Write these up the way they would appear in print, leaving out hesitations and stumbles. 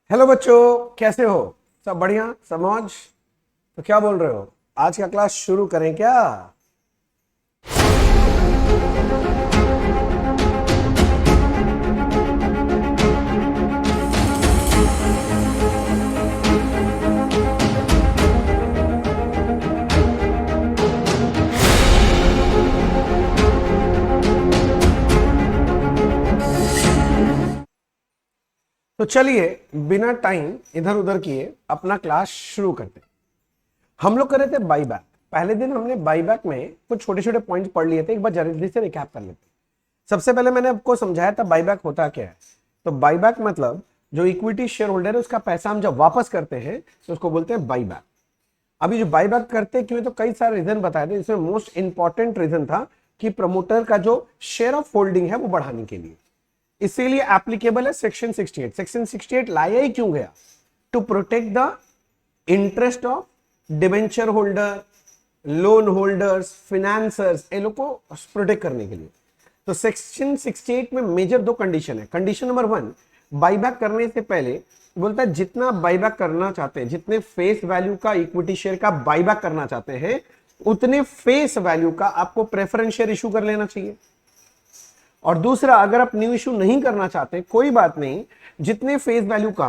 Hello बच्चों, कैसे हो? सब बढ़िया, सब मौज। तो क्या बोल रहे हो, आज का क्लास शुरू करें क्या? तो चलिए बिना टाइम इधर उधर किए अपना क्लास शुरू करते हैं। हम लोग कर रहे थे बाईबैक। पहले दिन हमने बाईबैक में कुछ छोटे छोटे पॉइंट्स पढ़ लिए थे, एक बार जल्दी से रिकैप कर लेते हैं। सबसे पहले मैंने आपको समझाया था बाईबैक होता क्या है। तो बाईबैक मतलब जो इक्विटी शेयर होल्डर है उसका पैसा हम जब वापस करते हैं तो उसको बोलते हैं बाईबैक। अभी जो बाईबैक करते क्यों, तो कई सारे रीजन बताए थे, इसमें मोस्ट इंपॉर्टेंट रीजन था कि प्रमोटर का जो शेयर ऑफ होल्डिंग है वो बढ़ाने के लिए। इसीलिए एप्लीकेबल है सेक्शन 68। सेक्शन 68 लाया ही क्यों गया? To protect the interest of debenture holder, loan holders, financers, ये लोग को प्रोटेक्ट करने के लिए। तो सेक्शन 68 में मेजर दो कंडीशन है। कंडीशन नंबर 1, बाईबैक करने से पहले बोलता है जितना बाईबैक करना चाहते हैं, जितने फेस वैल्यू का इक्विटी शेयर का बाईबैक करना चाहते हैं, उतने फेस वैल्यू का आपको प्रेफरेंस शेयर इशू कर लेना चाहिए। और दूसरा, अगर आप न्यू इशू नहीं करना चाहते कोई बात नहीं, जितने फेस वैल्यू का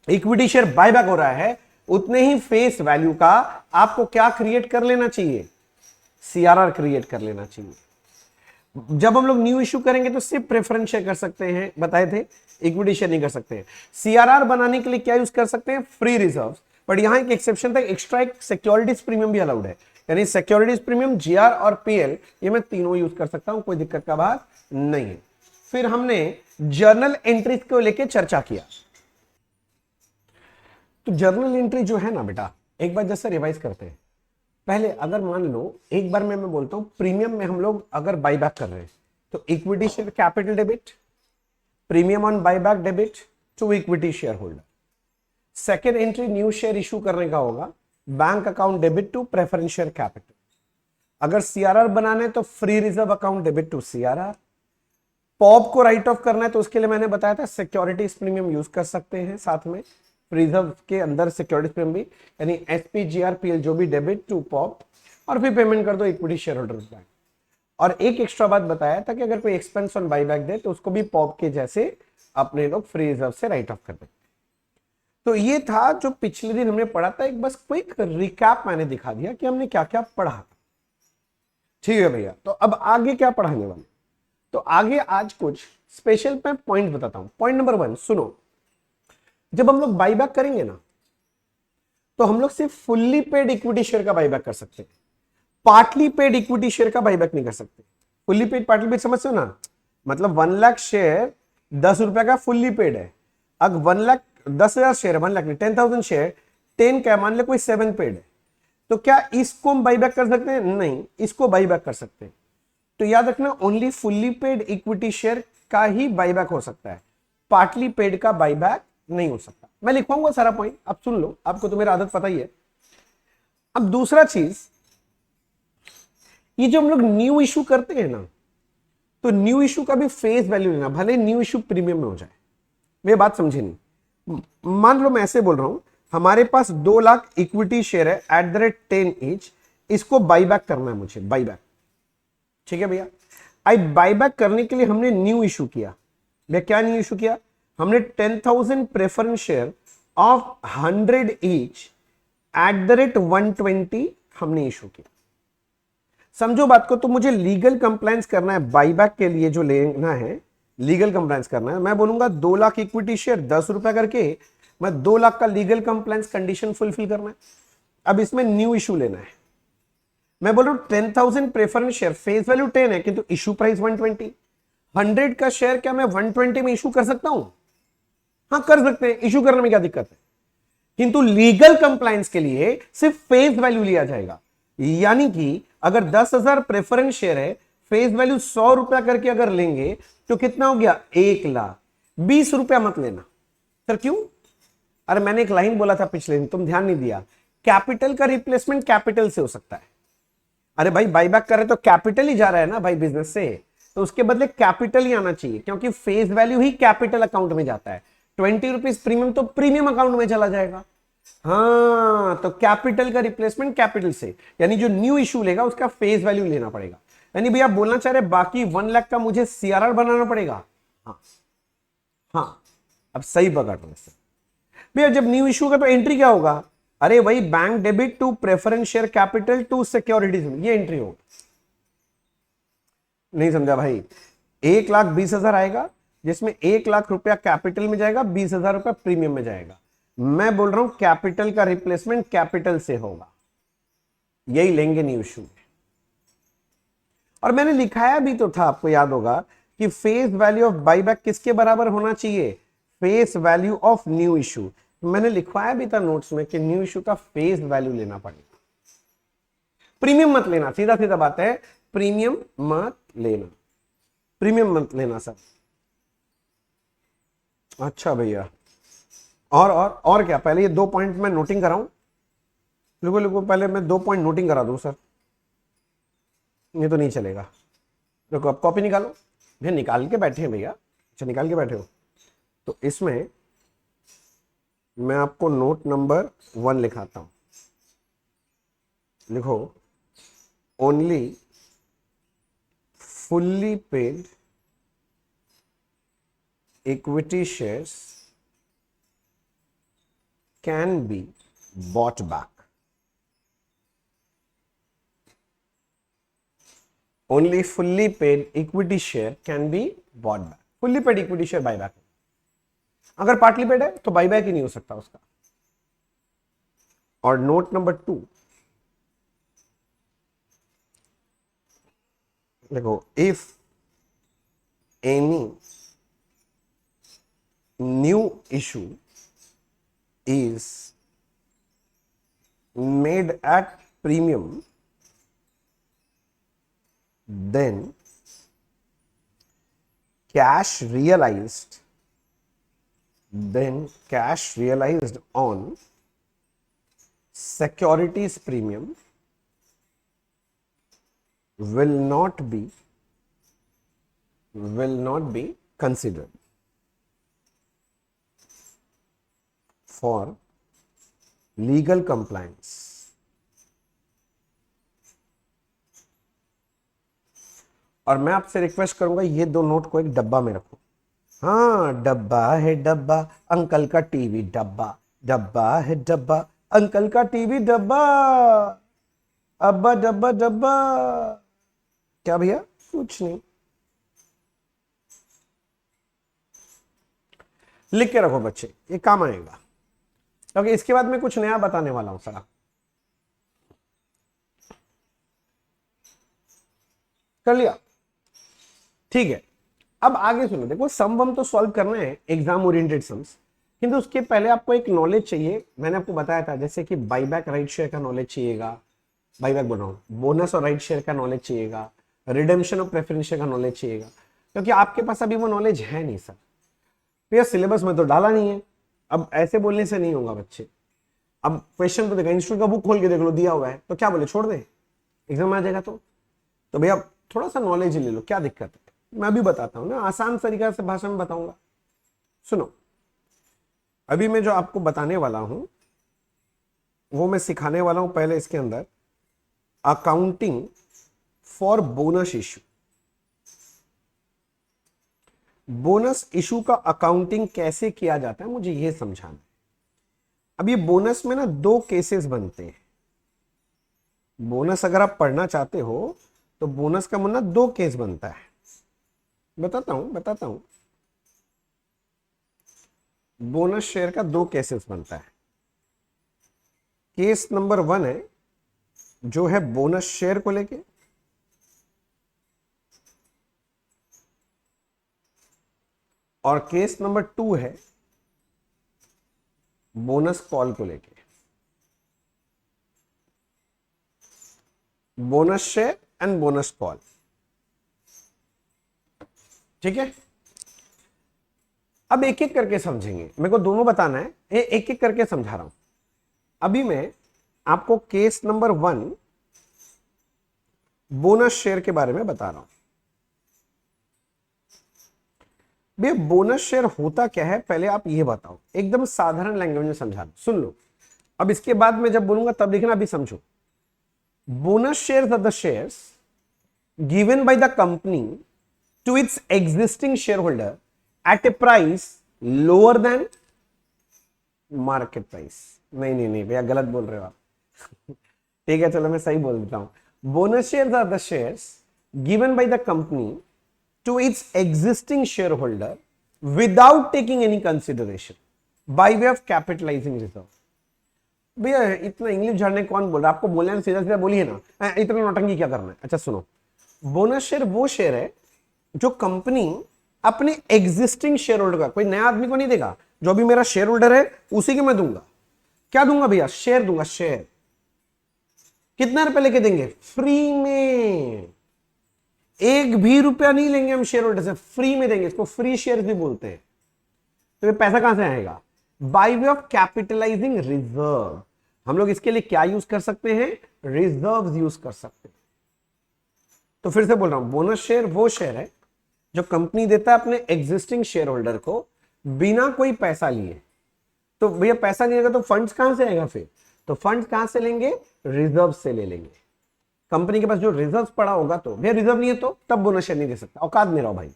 इक्विटी शेयर बायबैक हो रहा है उतने ही फेस वैल्यू का आपको क्या क्रिएट कर लेना चाहिए? सीआरआर क्रिएट कर लेना चाहिए। जब हम लोग न्यू इशू करेंगे तो सिर्फ प्रेफरेंस शेयर कर सकते हैं, बताए थे, इक्विटी शेयर नहीं कर सकते हैं। सीआरआर बनाने के लिए क्या यूज कर सकते हैं? Free reserve. बट यहां एक एक्सेप्शन था, एक्स्ट्रा एक सिक्योरिटीज प्रीमियम भी अलाउड है। यानी सिक्योरिटीज प्रीमियम, जीआर और पीएल, ये मैं तीनों यूज कर सकता हूं, कोई दिक्कत का बात नहीं है। फिर हमने जर्नल एंट्रीज को लेकर चर्चा किया। तो जर्नल एंट्री जो है ना बेटा, एक बार जैसे रिवाइज करते हैं। पहले अगर मान लो एक बार मैं बोलता हूं प्रीमियम में हम लोग अगर बाईबैक कर रहे हैं तो equity share capital debit, premium on buyback debit to equity share holder. Second entry new share issue करने का होगा, bank account debit to preference share capital. अगर सीआरआर बनाना है तो free reserve account debit to CRR. पॉप को write off करना है तो उसके लिए मैंने बताया था सिक्योरिटीज प्रीमियम यूज कर सकते हैं, साथ में रिजर्व के अंदर सिक्योरिटीज प्रीमियम भी, यानी एसपीजीआरपीएल जो भी डेबिट टू पॉप, और फिर पेमेंट कर दो इक्विटी शेयर होल्डर बैंक। और एक एक्स्ट्रा बात बताया था कि अगर कोई एक्सपेंस ऑन बाईबैक दे तो उसको भी पॉप के जैसे अपने लोग फ्री रिजर्व से राइट ऑफ कर दें। तो ये था जो पिछले दिन हमने पढ़ा था। एक बस क्विक रिकैप मैंने दिखा दिया कि हमने क्या क्या पढ़ा था। ठीक है भैया, तो अब आगे क्या पढ़ाने वाले? तो आगे आज कुछ स्पेशल मैं पॉइंट बताता हूं। पॉइंट नंबर 1 सुनो। जब हम लोग बाईबैक करेंगे ना तो हम लोग सिर्फ फुल्ली पेड इक्विटी शेयर का बाईबैक कर सकते हैं, पार्टली पेड इक्विटी शेयर का बाईबैक नहीं कर सकते। फुल्ली पेड पार्टली पेड समझते हो ना? मतलब 1 लाख शेयर 10 रुपए का फुल्ली पेड है। अगर 1 लाख 10,000 शेयर, 1 लाख नहीं 10,000 शेयर 10 का, मान ले कोई 7 पेड है, तो क्या इसको हम बाईबैक कर सकते हैं? नहीं, इसको बाईबैक कर सकते हैं। तो याद रखना, only fully paid equity share का ही बाईबैक हो सकता है, पार्टली पेड का बाईबैक नहीं हो सकता। मैं लिखवाऊंगा सारा पॉइंट, आप सुन लो, आपको तो मेरा आदत पता ही है। अब दूसरा चीज, ये जो हम लोग न्यू इशू करते हैं ना, तो न्यू इशू का भी फेस वैल्यू लेना, भले न्यू इशू प्रीमियम में हो जाए। वे बात समझे नहीं? मान लो मैं ऐसे बोल रहा हूं, हमारे पास 2 लाख इक्विटी शेयर है एट द रेट 10 ईच, इसको बाईबैक करना है मुझे, बाईबैक। ठीक है भैया, आई बाईबैक करने के लिए हमने न्यू इशू किया। भैया क्या न्यू इशू किया? हमने 10,000 preference share of 100 each at the rate 120 हमने इशू किया। समझो बात को, तो मुझे लीगल कंप्लायंस करना है बाईबैक के लिए, जो लेना है लीगल कंप्लायंस करना है। मैं बोलूंगा 2 लाख इक्विटी शेयर 10 रुपए करके, मैं 2 लाख का लीगल कंप्लायंस कंडीशन फुलफिल करना है। अब इसमें न्यू इशू लेना है। मैं बोल रहा हूं 10,000 प्रेफरेंस शेयर, फेस वैल्यू 10 है किंतु इशू प्राइस 120। 100 का शेयर क्या मैं 120 में इशू कर सकता हूं? हाँ कर सकते हैं, इशू करने में क्या दिक्कत है? किंतु लीगल कंप्लायंस के लिए सिर्फ फेस वैल्यू लिया जाएगा। यानी कि अगर 10,000 प्रेफरेंस शेयर है, फेस वैल्यू 100 रुपया करके अगर लेंगे तो कितना हो गया? 1 लाख। 20 रुपया मत लेना। सर क्यों? अरे मैंने एक लाइन बोला था पिछले दिन, तुम ध्यान नहीं दिया। कैपिटल का रिप्लेसमेंट कैपिटल से हो सकता है। अरे भाई बाईबैक कर रहे तो कैपिटल ही जा रहा है ना भाई बिजनेस से, तो उसके बदले कैपिटल ही आना चाहिए, क्योंकि फेस वैल्यू ही कैपिटल अकाउंट में जाता है। ₹20 प्रीमियम तो प्रीमियम अकाउंट में चला जाएगा। हाँ, तो कैपिटल का रिप्लेसमेंट कैपिटल से, यानी जो न्यू इशू लेगा उसका फेस वैल्यू लेना पड़ेगा। यानी भैया बोलना चाह रहे बाकी 1 लाख का मुझे सीआरआर बनाना पड़ेगा। हाँ हाँ, अब सही पकड़ रहे हैं भैया। जब न्यू इशू का तो एंट्री क्या होगा? अरे वही bank debit to preference share capital to securities, ये एंट्री होगा। नहीं समझा भाई? 1,20,000 आएगा जिसमें 1 लाख रुपया कैपिटल में जाएगा, 20,000 रुपया प्रीमियम में जाएगा। मैं बोल रहा हूं कैपिटल का रिप्लेसमेंट कैपिटल से होगा, यही लेंगे न्यू इशू में। और मैंने लिखाया भी तो था, आपको याद होगा कि फेस वैल्यू ऑफ बाईबैक किसके बराबर होना चाहिए? Face value of new issue. मैंने लिखवाया भी था नोट्स में कि न्यू इशू का फेस वैल्यू लेना पड़ेगा, प्रीमियम मत लेना। सीधा सीधा बात है, प्रीमियम मत लेना, प्रीमियम मत लेना सर। अच्छा भैया, और क्या? पहले ये 2 पॉइंट मैं नोटिंग कराऊं? लिखो पहले मैं 2 पॉइंट नोटिंग करा दूं सर, ये तो नहीं चलेगा। देखो अब कॉपी निकालो भैया, निकाल के बैठे हैं भैया। अच्छा निकाल के बैठे हो, तो इसमें मैं आपको नोट नंबर 1 लिखाता हूं। लिखो, only fully paid equity shares can be bought back. Only fully paid equity share can be bought back. Fully paid equity share buyback. अगर पार्टली पेड है तो बाईबैक ही नहीं हो सकता उसका। और नोट नंबर 2 देखो, if any new issue is made at premium, then cash realized on securities premium will not be considered for legal compliance। और मैं आपसे रिक्वेस्ट करूंगा ये 2 नोट को एक डब्बा में रखो। हाँ, डब्बा है डब्बा, अंकल का टीवी डब्बा, डब्बा है डब्बा, अंकल का टीवी डब्बा, अब्बा डब्बा डब्बा। क्या भैया? कुछ नहीं, लिख के रखो बच्चे, ये काम आएगा। क्योंकि इसके बाद मैं कुछ नया बताने वाला हूं सारा। कर लिया? ठीक है, अब आगे सुनो। देखो सम वम तो सॉल्व करना है, एग्जाम ओरिएंटेड सम्स, किंतु उसके पहले आपको एक नॉलेज चाहिए। मैंने आपको बताया था जैसे कि बाईबैक राइट शेयर का नॉलेज चाहिएगा, बाईबैक बनाओ, बोनस और राइट शेयर का नॉलेज चाहिएगा, रिडेम्पशन और प्रेफरेंस शेयर का नॉलेज चाहिएगा, क्योंकि आपके पास अभी वो नॉलेज है नहीं सर। भैया सिलेबस में तो डाला नहीं है। अब ऐसे बोलने से नहीं होगा बच्चे। अब क्वेश्चन तो देखा, इंस्टीट्यूट का बुक खोल के देख लो, दिया हुआ है, तो क्या बोले छोड़ दे, एग्जाम आ जाएगा। तो भैया थोड़ा सा नॉलेज ले लो, क्या दिक्कत है? मैं भी बताता हूं ना, आसान तरीका से भाषा में बताऊंगा। सुनो, अभी मैं जो आपको बताने वाला हूं वो मैं सिखाने वाला हूं पहले इसके अंदर accounting for bonus issue. Bonus issue का अकाउंटिंग कैसे किया जाता है मुझे यह समझाना है। अब ये बोनस में ना 2 केसेस बनते हैं। बोनस अगर आप पढ़ना चाहते हो तो बोनस का मुन्ना 2 केस बनता है। बताता हूं। बोनस शेयर का 2 केसेस बनता है। केस नंबर 1 है जो है बोनस शेयर को लेके, और केस नंबर 2 है बोनस कॉल को लेके। Bonus share and bonus call, ठीक है। अब एक एक करके समझेंगे, मेरे को दोनों बताना है, एक एक करके समझा रहा हूं। अभी मैं आपको केस नंबर 1 बोनस शेयर के बारे में बता रहा हूं। भैया बोनस शेयर होता क्या है पहले आप ये बताओ, एकदम साधारण लैंग्वेज में समझा दो, सुन लो। अब इसके बाद मैं जब बोलूंगा तब लिखना, अभी समझो। Bonus shares are the shares given by the company to its existing share holder at a price lower than market price. नहीं नहीं नहीं भैया, गलत बोल रहे हो आप। ठीक है, चलो मैं सही बोल देता हूं। Bonus shares are the shares given by the company to its existing shareholder without taking any consideration by way of capitalizing reserve। भैया इतना इंग्लिश झाड़ने कौन बोल रहा है? आपको बोलने सीधा सीधा बोलिए ना, इतना नौटंकी क्या करना है। अच्छा सुनो, बोनस शेयर वो शेयर है जो कंपनी अपने एग्जिस्टिंग शेयर होल्डर का, कोई नया आदमी को नहीं देगा, जो भी मेरा शेयर होल्डर है उसी के मैं दूंगा। क्या दूंगा भैया? शेयर दूंगा, शेयर। कितना रुपए लेके देंगे? फ्री में, एक भी रुपया नहीं लेंगे हम शेयर होल्डर से, फ्री में देंगे। इसको फ्री शेयर भी बोलते हैं। तो ये पैसा कहां से आएगा? Bye way of capitalising reserve. हम लोग इसके लिए क्या यूज कर सकते हैं? रिजर्व यूज कर सकते हैं। तो फिर से बोल रहा हूं, बोनस शेयर वो शेयर है जो कंपनी देता है अपने एग्जिस्टिंग शेयर होल्डर को बिना कोई पैसा लिए। तो भैया पैसा नहीं आएगा तो फंड्स कहां से आएगा फिर? तो फंड्स कहां से लेंगे? रिजर्व से ले लेंगे। कंपनी के पास जो रिजर्व पड़ा होगा, तो भैया रिजर्व नहीं है तो तब बोनस शेयर नहीं दे सकता। औकात में रहो भाई,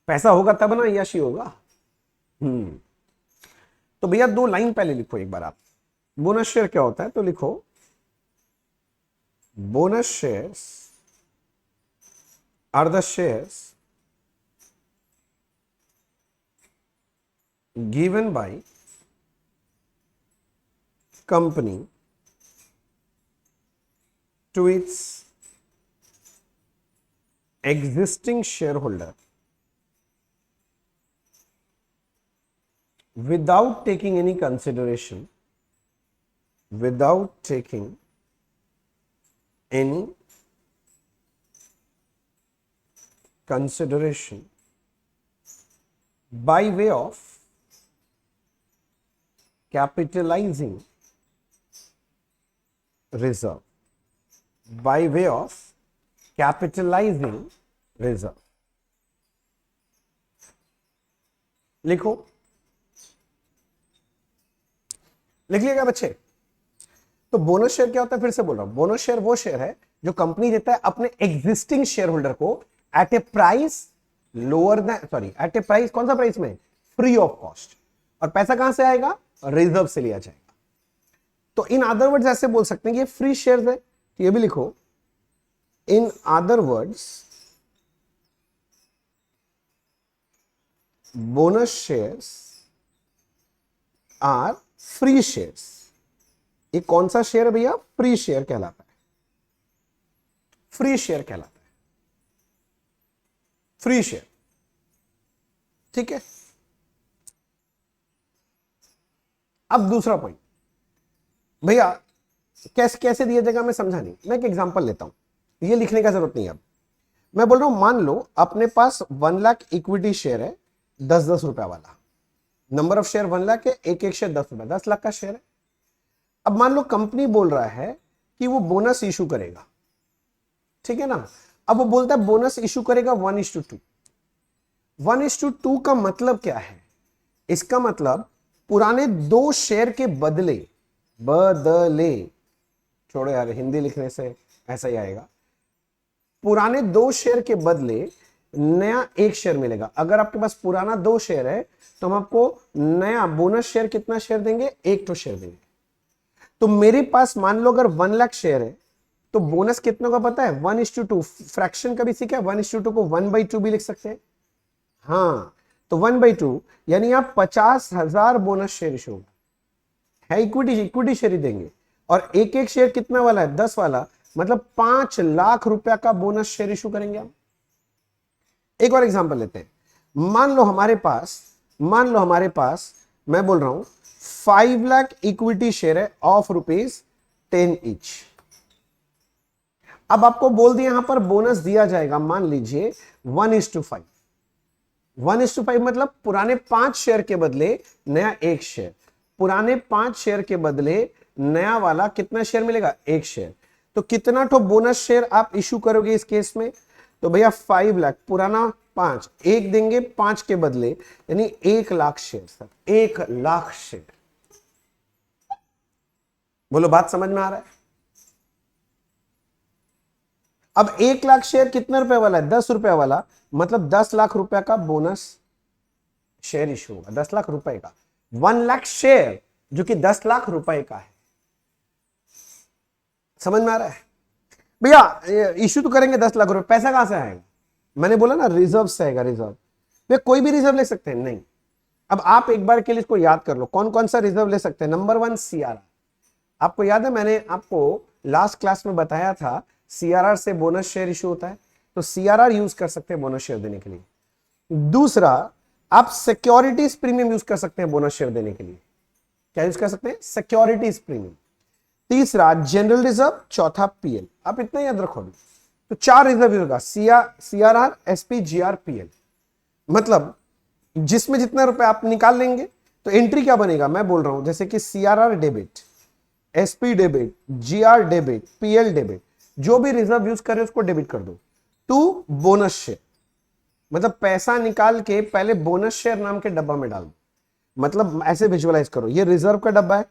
पैसा होगा तब ना यशी होगा। तो भैया 2 लाइन पहले लिखो एक बार आप, बोनस शेयर क्या होता है। तो लिखो, bonus shares are the shares given by company to its existing shareholder without taking any consideration by way of capitalizing reserve। by way of capitalizing reserve। लिखो, लिख लिएगा बच्चे। तो बोनस शेयर क्या होता है? फिर से बोल रहा हूं, बोनस शेयर वो शेयर है जो कंपनी देता है अपने एग्जिस्टिंग शेयर होल्डर को at a price lower than, sorry at a price, कौन सा प्राइस में? Free of cost. और पैसा कहां से आएगा? रिजर्व से लिया जाएगा। तो इन अदर वर्ड्स ऐसे बोल सकते हैं कि ये फ्री शेयर है। ये भी लिखो, in other words bonus shares are free shares. ये कौन सा शेयर है भैया? फ्री शेयर कहलाता है, फ्री शेयर कहलाता है, फ्री शेयर। ठीक है, अब दूसरा पॉइंट भैया कैसे कैसे दिया जाएगा मैं समझा नहीं। मैं एक एग्जांपल लेता हूं, ये लिखने का जरूरत नहीं है। अब मैं बोल रहा हूं, मान लो अपने पास 1 लाख इक्विटी शेयर है, 10-10 रुपया वाला। नंबर ऑफ शेयर 1 लाख है, एक एक शेयर 10 रुपया, 10 लाख का शेयर है। अब मान लो कंपनी बोल रहा है कि वो बोनस इशू करेगा, ठीक है ना। अब वो बोलता है बोनस इशू करेगा 1:2। 1:2 का मतलब क्या है? इसका मतलब पुराने 2 शेयर के बदले छोड़ो यार, हिंदी लिखने से ऐसा ही आएगा। पुराने 2 शेयर के बदले नया 1 शेयर मिलेगा। अगर आपके पास पुराना 2 शेयर है तो हम आपको नया बोनस शेयर कितना शेयर देंगे? 1 तो शेयर देंगे। तो मेरे पास मान लो अगर 1 लाख शेयर है तो बोनस कितना का पता है? 1:2। फ्रैक्शन कभी सीखा? 1:2 को 1/2 भी लिख सकते हैं। हाँ, तो 1/2 यानी आप 50,000 बोनस शेयर इशू होगा है, इक्विटी शेयर ही देंगे। और एक एक शेयर कितना वाला है? 10 वाला, मतलब 5 लाख रुपया का बोनस शेयर इशू करेंगे हम। एक और एग्जांपल लेते हैं। मान लो हमारे पास मैं बोल रहा हूं 5 लाख इक्विटी शेयर है ऑफ ₹10 ईच। अब आपको बोल दिया यहां पर बोनस दिया जाएगा, मान लीजिए 1:5। 1:5 मतलब पुराने 5 शेयर के बदले नया 1 शेयर, पुराने 5 शेयर के बदले नया वाला कितना शेयर मिलेगा? 1 शेयर। तो कितना तो बोनस शेयर आप इशू करोगे इस केस में? तो भैया 5 लाख, पुराना 5, एक देंगे 5 के बदले, यानी 1 lakh share sir, 1 lakh share. बोलो बात समझ में आ रहा है? अब 1 लाख शेयर कितने रुपए वाला है? 10 रुपए वाला, मतलब 10 लाख रुपए का बोनस शेयर इशू होगा, 10 लाख रुपए का। 1 लाख शेयर जो कि 10 लाख रुपए का है। समझ में आ रहा है भैया? इशू तो करेंगे 10 लाख रुपए, पैसा कहां से आएगा? मैंने बोला ना रिजर्व से आएगा, रिजर्व। भैया कोई भी रिजर्व ले सकते हैं? नहीं। अब आप एक बार के लिए इसको याद कर लो, कौन कौन सा रिजर्व ले सकते हैं। Number 1 CRR. आपको याद है मैंने आपको लास्ट क्लास में बताया था सीआरआर से बोनस शेयर इशू होता है, तो सीआरआर यूज कर सकते हैं बोनस शेयर देने के लिए। दूसरा, आप सिक्योरिटीज प्रीमियम यूज कर सकते हैं बोनस शेयर देने के लिए। क्या यूज कर सकते हैं? Securities premium. तीसरा जनरल रिजर्व, चौथा पीएल। आप इतना याद रखो। तो 4 रिजर्व होगा, सीआरआर, एसपी, जीआर, पीएल। मतलब जिसमें जितना रुपए आप निकाल लेंगे तो एंट्री क्या बनेगा, मैं बोल रहा हूं, जैसे कि CRR debit, SP debit, GR debit, PL debit, जो भी रिजर्व यूज कर रहे हो उसको डेबिट कर दो टू बोनस शेयर। मतलब पैसा निकाल के पहले बोनस शेयर नाम के डब्बा में डाल दो। मतलब ऐसे विजुअलाइज करो, ये रिजर्व का डब्बा है,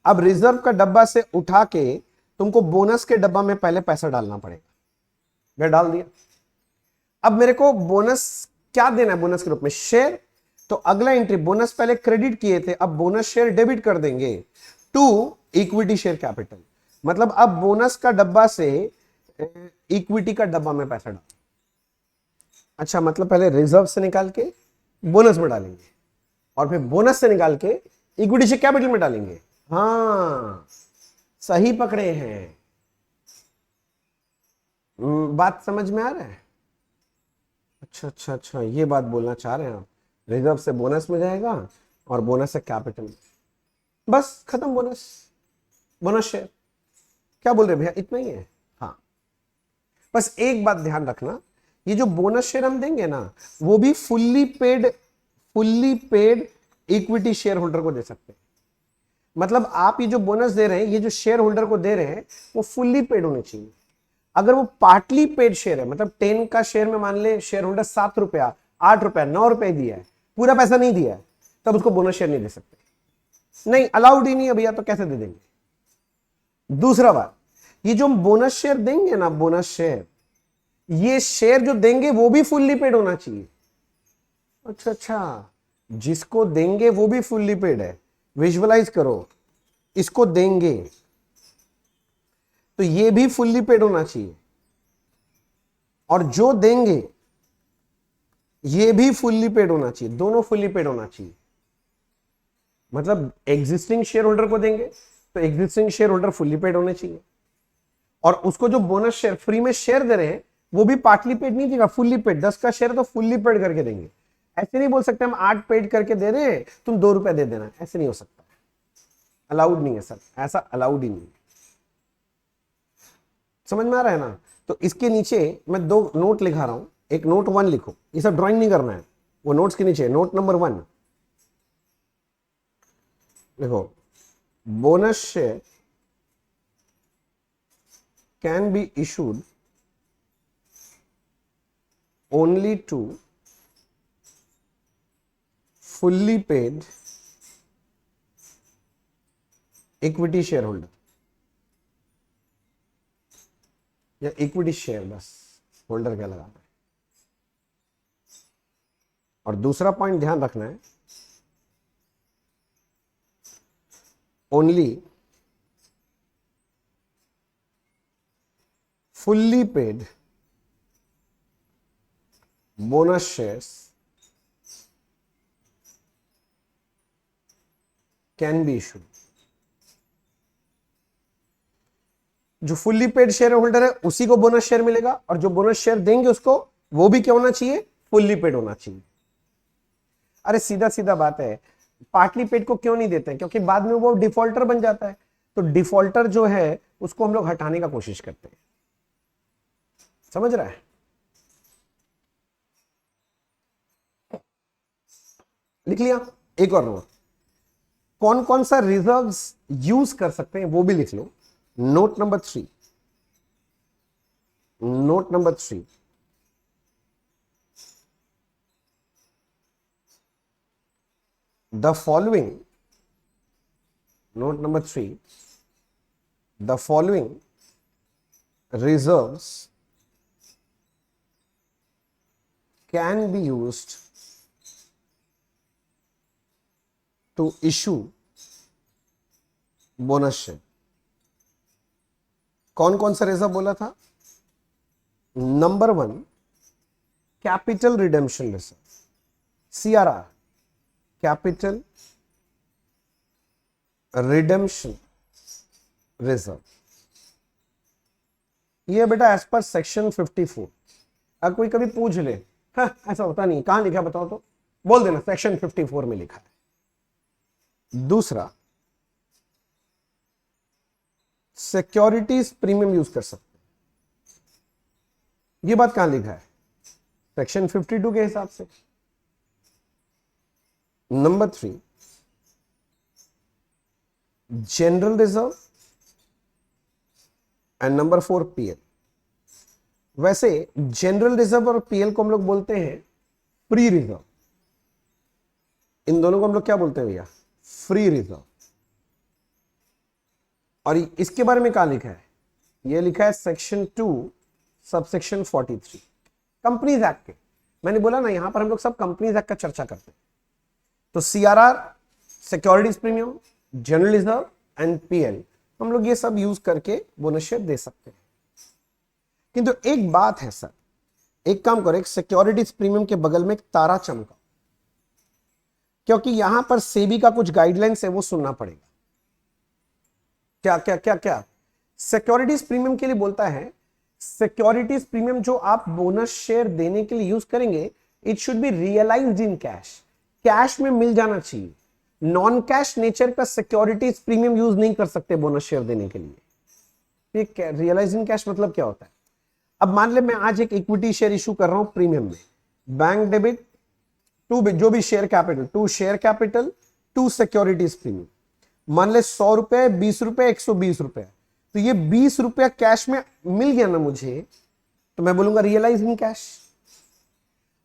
अब रिजर्व का डब्बा से उठा के तुमको बोनस के डब्बा में पहले पैसा डालना पड़ेगा। मैं डाल दिया। अब मेरे को बोनस क्या देना है? बोनस के रूप में शेयर। तो अगला एंट्री, बोनस पहले क्रेडिट किए थे, अब बोनस शेयर डेबिट कर देंगे टू इक्विटी शेयर कैपिटल। मतलब अब बोनस का डब्बा से इक्विटी का डब्बा में पैसा डाल। अच्छा, मतलब पहले रिजर्व से निकाल के बोनस में डालेंगे और फिर बोनस से निकाल के इक्विटी शेयर कैपिटल में डालेंगे। हाँ, सही पकड़े हैं। बात समझ में आ रहा है? अच्छा अच्छा अच्छा, ये बात बोलना चाह रहे हैं आप। रिजर्व से बोनस में जाएगा और बोनस से कैपिटल। बस खत्म, बोनस, बोनस शेयर। क्या बोल रहे भैया? इतना ही है? हाँ, बस एक बात ध्यान रखना, ये जो बोनस शेयर हम देंगे ना, वो भी fully paid equity share holder को दे सकते हैं। मतलब आप ये जो बोनस दे रहे हैं, ये जो शेयर होल्डर को दे रहे हैं, वो फुल्ली पेड होने चाहिए। अगर वो पार्टली पेड शेयर है, मतलब 10 का शेयर में मान ले शेयर होल्डर 7 रुपया, 8 रुपया, 9 रुपए दिया है, पूरा पैसा नहीं दिया है, तब उसको बोनस शेयर नहीं दे सकते। नहीं, अलाउड ही नहीं है भैया, तो कैसे दे देंगे? दूसरा बात, ये जो हम बोनस शेयर देंगे ना, बोनस शेयर, ये शेयर जो देंगे वो भी फुल्ली पेड होना चाहिए। अच्छा अच्छा, जिसको देंगे वो भी फुल्ली पेड है। विजुअलाइज करो, इसको देंगे तो ये भी फुल्ली पेड होना चाहिए, और जो देंगे ये भी फुल्ली पेड होना चाहिए, दोनों फुल्ली पेड होना चाहिए। मतलब एग्जिस्टिंग शेयर होल्डर को देंगे तो existing share holder fully paid होने चाहिए, और उसको जो बोनस शेयर फ्री में शेयर दे रहे हैं वो भी पार्टली पेड नहीं देगा, फुल्ली पेड। 10 का शेयर तो फुल्ली पेड करके देंगे। ऐसे नहीं बोल सकते हम 8 पेड करके दे रहे हैं, तुम 2 रुपए दे देना, ऐसे नहीं हो सकता, अलाउड नहीं है सर, ऐसा अलाउड ही नहीं है। समझ में आ रहा है ना? तो इसके नीचे मैं 2 नोट लिखा रहा हूं, एक नोट 1 लिखो, ये सब ड्राइंग नहीं करना है, वो नोट्स के नीचे नोट नंबर 1 लिखो, bonus share can be issued only to fully paid equity shareholder या इक्विटी शेयर, बस होल्डर क्या लगाना है। और दूसरा पॉइंट ध्यान रखना है, only fully paid bonus shares can be issued. जो फुल्ली पेड शेयर होल्डर है उसी को बोनस शेयर मिलेगा, और जो बोनस शेयर देंगे उसको, वो भी क्या होना चाहिए? फुल्ली पेड होना चाहिए। अरे सीधा सीधा बात है, पार्टली पेड को क्यों नहीं देते हैं? क्योंकि बाद में वो डिफॉल्टर बन जाता है, तो डिफॉल्टर जो है उसको हम लोग हटाने का कोशिश करते हैं। समझ रहा है? लिख लिया? एक और नोट, कौन कौन सा रिजर्व्स यूज कर सकते हैं वो भी लिख लो। Note number 3, Note number 3. The following, note number 3, the following reserves can be used to issue bonus share. कौन कौन सा रिजर्व बोला था? Number 1, capital redemption reserve, CRR, capital redemption reserve. ये बेटा एज पर सेक्शन 54. अगर कोई कभी पूछ ले, हाँ ऐसा होता नहीं, कहां लिखा बताओ तो बोल देना सेक्शन 54 में लिखा है. दूसरा, सिक्योरिटीज प्रीमियम यूज कर सकते हैं. ये बात कहां लिखा है? सेक्शन 52 के हिसाब से. Number 3, general reserve and number 4, PL. वैसे जनरल रिजर्व और PL को हम लोग बोलते हैं फ्री रिजर्व. इन दोनों को हम लोग क्या बोलते हैं भैया? Free reserve. और इसके बारे में क्या लिखा है? ये लिखा है सेक्शन 2 सबसेक्शन 43 कंपनीज एक्ट के. मैंने बोला ना यहां पर हम लोग सब कंपनीज एक्ट का चर्चा करते हैं. तो CRR, securities premium, general reserve and PL हम लोग ये सब यूज करके बोनस शेयर दे सकते हैं. किंतु एक बात है सर, एक काम करो, एक सिक्योरिटीज प्रीमियम के बगल में एक तारा चमका, क्योंकि यहां पर सेबी का कुछ गाइडलाइंस है वो सुनना पड़ेगा. क्या क्या क्या क्या? सिक्योरिटीज प्रीमियम के लिए बोलता है, सिक्योरिटीज प्रीमियम जो आप बोनस शेयर देने के लिए यूज करेंगे, it should be realised in cash. Cash में मिल जाना चाहिए. नॉन कैश नेचर का सिक्योरिटीज प्रीमियम यूज नहीं कर सकते बोनस शेयर देने के लिए. रियलाइज इन कैश मतलब क्या होता है? अब मान ले मैं आज एक इक्विटी शेयर इशू कर रहा हूं प्रीमियम में, बैंक डेबिट टू जो भी share capital, to share capital to securities premium. मान ले 100 रुपए, 20 रुपए, 120 रुपए. तो ये 20 रुपया कैश में मिल गया ना मुझे, तो मैं बोलूंगा रियलाइज इन कैश.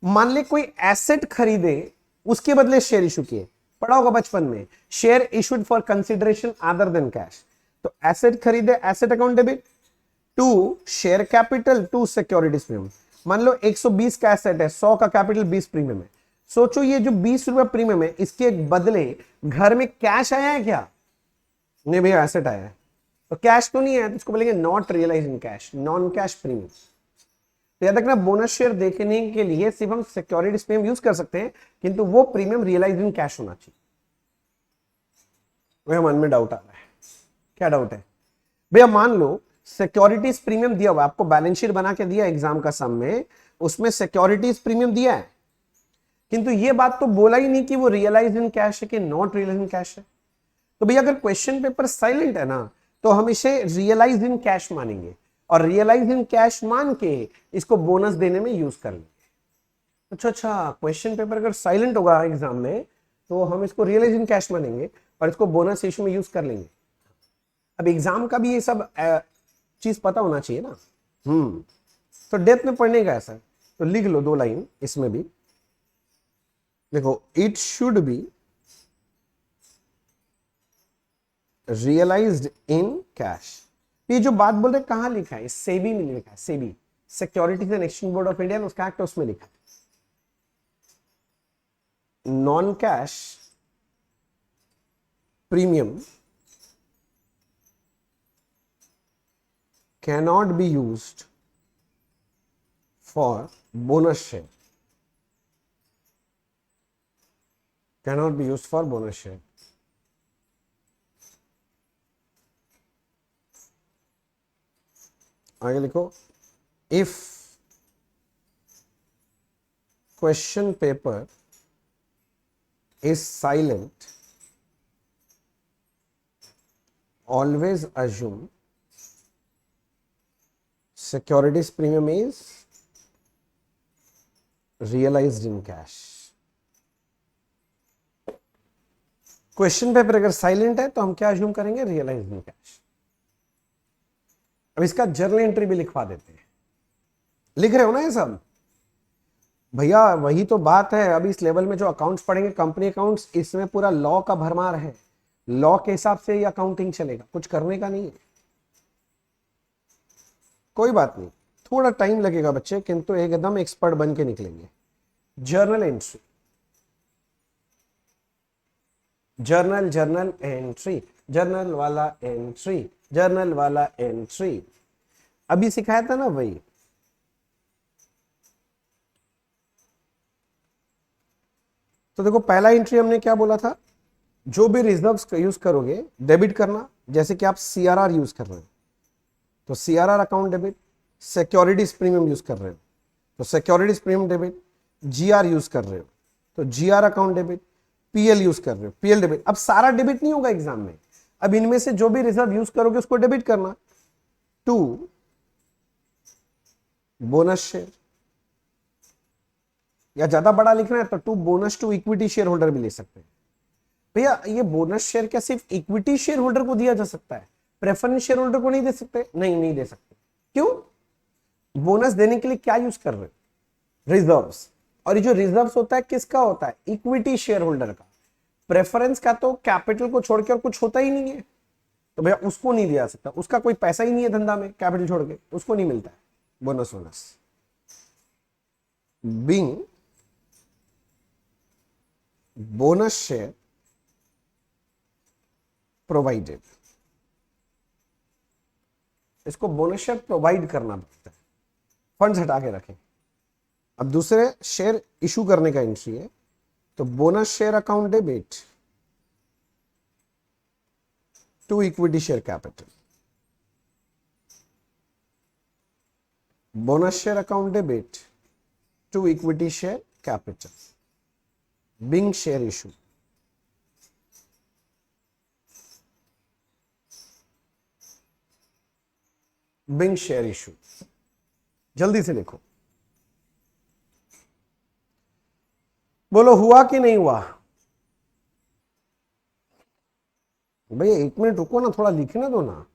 मान ले कोई एसेट खरीदे, उसके बदले शेयर इशू किए, पढ़ा होगा बचपन में, share issued for consideration other than cash. तो एसेट खरीदे, asset account debit to share capital to securities premium. मान लो 120 का एसेट है, 100 का कैपिटल, 20 प्रीमियम है. सोचो ये जो 20 रुपया प्रीमियम है, इसके बदले घर में कैश आया है क्या? नहीं भैया, एसेट आया है. तो कैश तो नहीं है, तो इसको बोलेंगे not realise in cash, non cash premium. तो याद रखना, बोनस शेयर देखने के लिए सिर्फ हम सिक्योरिटीज प्रीमियम यूज कर सकते हैं, किंतु वो प्रीमियम रियलाइज इन कैश होना चाहिए. भैया मन में डाउट आ रहा है, क्या डाउट है भैया? मान लो सिक्योरिटीज प्रीमियम दिया हुआ, आपको बैलेंस शीट बना के दिया एग्जाम का सम में, उसमें सिक्योरिटीज प्रीमियम दिया है, किंतु ये बात तो बोला ही नहीं कि वो रियलाइज इन कैश है कि नॉट रियलाइज इन कैश है. तो भैया अगर क्वेश्चन पेपर साइलेंट है ना, तो हम इसे रियलाइज इन कैश मानेंगे, और रियलाइज इन कैश मान के इसको बोनस देने में यूज कर लेंगे. अच्छा, क्वेश्चन पेपर अगर साइलेंट होगा एग्जाम में, तो हम इसको रियलाइज इन कैश मानेंगे और इसको बोनस इशू में यूज कर लेंगे. अब एग्जाम का भी ये सब चीज पता होना चाहिए ना. तो डेप्थ में पढ़ने का ऐसा, तो लिख लो 2 लाइन इसमें भी. देखो, it should be realised in cash. ये जो बात बोल रहे कहां लिखा है? सेबी में लिखा है. SEBI, securities and exchange board of India, उसका एक्ट उसमें लिखा है. Non cash premium cannot be used for bonus share. Cannot be used for bonus share. आगे लिखो, if question paper is silent, always assume securities premium is realized in cash. Question paper अगर silent है तो हम क्या assume करेंगे? Realised in cash. अब इसका जर्नल एंट्री भी लिखवा देते हैं. लिख रहे हो ना ये सब भैया? वही तो बात है। अभी इस लेवल में जो अकाउंट्स पढ़ेंगे, कंपनी अकाउंट्स, इसमें पूरा लॉ का भरमार है। लॉ के हिसाब से ये अकाउंटिंग चलेगा, कुछ करने का नहीं है। कोई बात नहीं, थोड़ा टाइम लगेगा बच्चे, किंतु एकदम एक्सपर्ट बन के निकलेंगे। Journal entry, journal journal entry, journal वाला एंट्री, जर्नल वाला एंट्री, अभी सिखाया था ना वही। तो देखो पहला एंट्री हमने क्या बोला था, जो भी रिजर्व्स यूज करोगे डेबिट करना, जैसे कि आप सीआरआर यूज कर रहे हो तो CRR account debit, securities premium use कर रहे हो तो securities premium debit, GR use कर रहे हो तो GR account debit, PL use कर रहे हो पीएल डेबिट। अब सारा डेबिट नहीं होगा एग्जाम में, अब इनमें से जो भी रिजर्व यूज करोगे उसको डेबिट करना। टू बोनस शेयर, या ज्यादा बड़ा लिखना है तो to bonus to equity share holder भी ले सकते हैं। भैया ये बोनस शेयर क्या सिर्फ इक्विटी शेयर होल्डर को दिया जा सकता है, प्रेफरेंस शेयर होल्डर को नहीं दे सकते? नहीं, नहीं दे सकते। क्यों? बोनस देने के लिए क्या यूज कर रहे हो? रिजर्व्स। और ये जो रिजर्व्स होता है किसका होता है? इक्विटी शेयर होल्डर का। प्रेफरेंस का तो कैपिटल को छोड़ के और कुछ होता ही नहीं है, तो भैया उसको नहीं दिया सकता, उसका कोई पैसा ही नहीं है धंधा में, कैपिटल छोड़ के उसको नहीं मिलता है bonus. Bonus being bonus share provided, इसको बोनस शेयर प्रोवाइड करना पड़ता है, फंड्स हटा के रखें। अब दूसरे शेयर इशू करने का एंट्री है, तो bonus share account debit to equity share capital, bonus share account debit to equity share capital, being share issue. Being share issue, जल्दी से लिखो, बोलो हुआ कि नहीं हुआ? भैया 1 मिनट रुको ना, थोड़ा लिखने दो ना,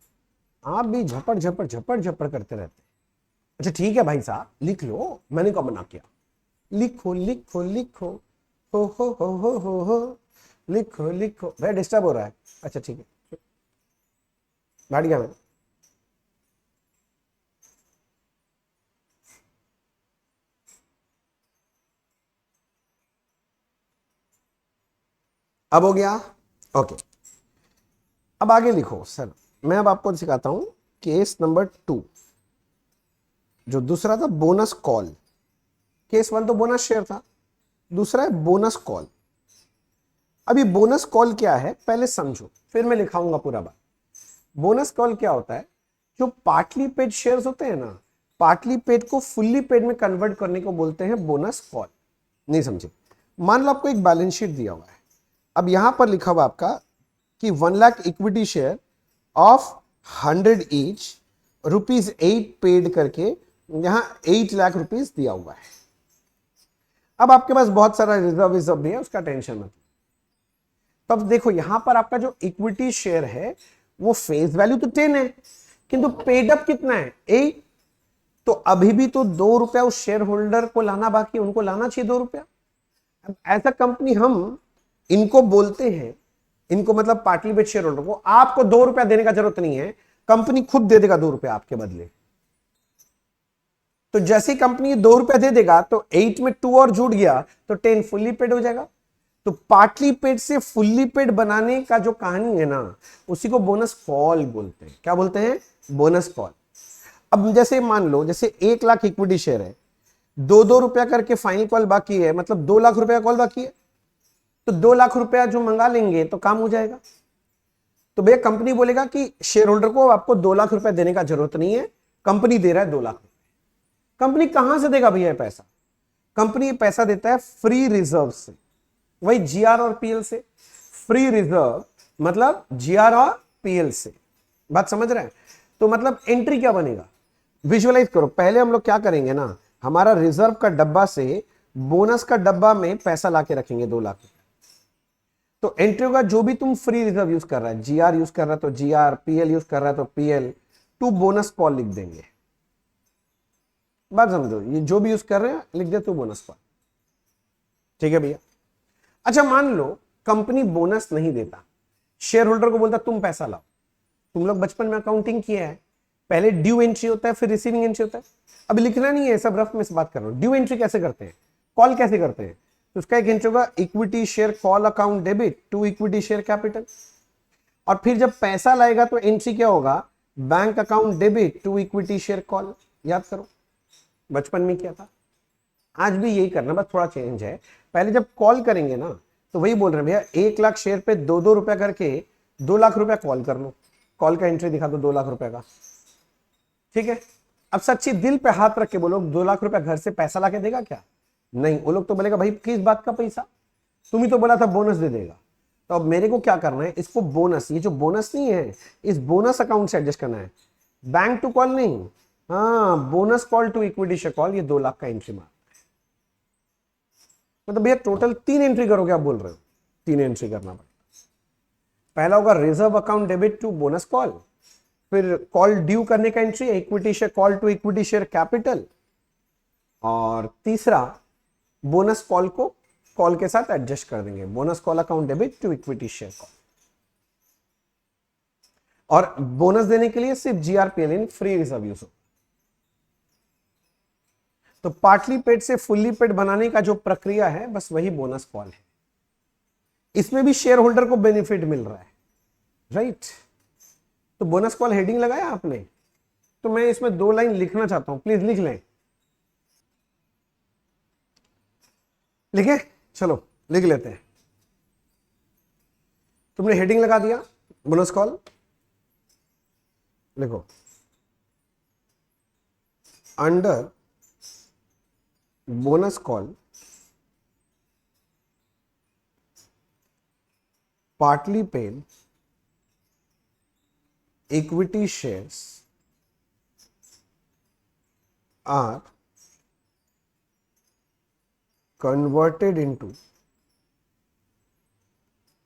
आप भी झपड़ झपड़ झपड़ झपड़ करते रहते। अच्छा ठीक है भाई साहब, लिख लो, मैंने कब मना किया? लिखो लिखो लिखो, हो, लिखो लिखो। भाई डिस्टर्ब हो रहा है? अच्छा ठीक है, बैठ गया मैं। अब हो गया? ओके, अब आगे लिखो सर। मैं अब आपको सिखाता हूं केस नंबर 2, जो दूसरा था बोनस कॉल। केस 1 तो बोनस शेयर था, दूसरा है बोनस कॉल। अभी बोनस कॉल क्या है पहले समझो, फिर मैं लिखाऊंगा पूरा बात। बोनस कॉल क्या होता है? जो पार्टली पेड शेयर्स होते हैं ना, पार्टली पेड को फुल्ली पेड में कन्वर्ट करने को बोलते हैं बोनस कॉल। नहीं समझे? मान लो आपको एक बैलेंस शीट दिया हुआ है, अब यहां पर लिखा हुआ आपका कि 1 lakh equity share of 100 each, ₹8 paid करके यहां 8 लाख रुपीस दिया हुआ है। अब आपके पास बहुत सारा रिजर्व भी है, उसका टेंशन मत। तब देखो यहां पर आपका जो इक्विटी शेयर है वो फेस वैल्यू तो 10 है, किंतु पेड अप कितना है? 8। तो अभी भी तो ₹2 उस शेयर होल्डर को लाना बाकी, उनको लाना चाहिए ₹2। अब ऐसा कंपनी हम इनको बोलते हैं, इनको मतलब पार्टली पेड शेयर होल्डर को, आपको ₹2 देने का जरूरत नहीं है, कंपनी खुद दे देगा ₹2 आपके बदले। तो जैसे कंपनी ₹2 दे देगा तो 8 में 2 और जुड़ गया तो 10 फुल्ली पेड हो जाएगा। तो पार्टली पेड से फुल्ली पेड बनाने का जो कहानी है ना, उसी को बोनस कॉल बोलते हैं। क्या बोलते हैं? Bonus call. अब जैसे मान लो, जैसे 1 लाख इक्विटी शेयर है, ₹2 करके फाइनल कॉल बाकी है, मतलब ₹2 लाख कॉल बाकी है, तो ₹2 लाख जो मंगा लेंगे तो काम हो जाएगा। तो भैया कंपनी बोलेगा कि शेयर होल्डर को आपको ₹2 लाख देने का जरूरत नहीं है, कंपनी दे रहा है ₹2 लाख। कंपनी कहां से देगा भैया पैसा? कंपनी पैसा देता है फ्री रिजर्व से, वही जीआर और पीएल से। फ्री रिजर्व मतलब जीआर और पीएल से, बात समझ रहे हैं? तो मतलब एंट्री क्या बनेगा, विजुअलाइज करो। पहले हम लोग क्या करेंगे ना, हमारा रिजर्व का डब्बा से बोनस का डब्बा में पैसा लाके रखेंगे ₹2 लाख। तो एंट्री होगा जो भी तुम फ्री रिजर्व यूज कर रहा है, जीआर यूज कर रहा है तो जीआर, पीएल यूज कर रहा है तो पीएल, टू बोनस कॉल लिख देंगे। बात समझो, ये जो भी यूज कर रहे हैं लिख दे तू बोनस कॉल। ठीक है भैया। अच्छा मान लो कंपनी बोनस नहीं देता, शेयर होल्डर को बोलता तुम पैसा लाओ। तुम लोग बचपन में अकाउंटिंग किया है, पहले ड्यू एंट्री होता है फिर रिसीविंग एंट्री होता है। अभी लिखना नहीं है, सब रफ में से बात कर रहा हूं। ड्यू एंट्री कैसे करते हैं, कॉल कैसे करते हैं, तो उसका एक एंट्री होगा equity share call account debit to equity share capital. और फिर जब पैसा लाएगा तो एंट्री क्या होगा, bank account debit to equity share call. याद करो बचपन में क्या था, आज भी यही करना, बस थोड़ा चेंज है। पहले जब कॉल करेंगे ना तो वही बोल रहे हैं भैया 1 लाख शेयर पे 2-2 रुपया करके 2 लाख रुपया कॉल कर लो, कॉल का एंट्री दिखा दो 2 लाख रुपया का। ठीक है, अब सच्ची दिल पे हाथ रख के बोलो 2 लाख रुपया घर से पैसा लाके देगा क्या, नहीं। वो लोग तो बोलेगा भाई किस बात का पैसा, तुम ही तो बोला था बोनस दे देगा। तो अब मेरे को क्या करना है, इसको बोनस, ये जो बोनस नहीं है इस बोनस अकाउंट से एडजस्ट करना है, बैंक टू कॉल नहीं। हाँ bonus call to equity share call, ये 2 लाख का एंट्री मार। मतलब भैया टोटल 3 एंट्री करोगे आप बोल रहे हो, 3 एंट्री करना पड़ेगा। पहला होगा reserve account debit to bonus call, फिर कॉल ड्यू करने का entry equity share call to equity share capital, और तीसरा बोनस कॉल को कॉल के साथ एडजस्ट कर देंगे, bonus call account debit to equity share call. और बोनस देने के लिए सिर्फ जीआरपीएल इन फ्री रिजर्व यूज हो। तो पार्टली पेड से फुल्ली पेड बनाने का जो प्रक्रिया है बस वही बोनस कॉल है। इसमें भी शेयर होल्डर को बेनिफिट मिल रहा है, राइट। तो बोनस कॉल हेडिंग लगाया आपने, तो मैं इसमें 2 लाइन लिखना चाहता हूं, प्लीज लिख लें। लिखे, चलो लिख लेते हैं। तुमने हेडिंग लगा दिया बोनस कॉल, लिखो under bonus call partly paid equity shares are converted into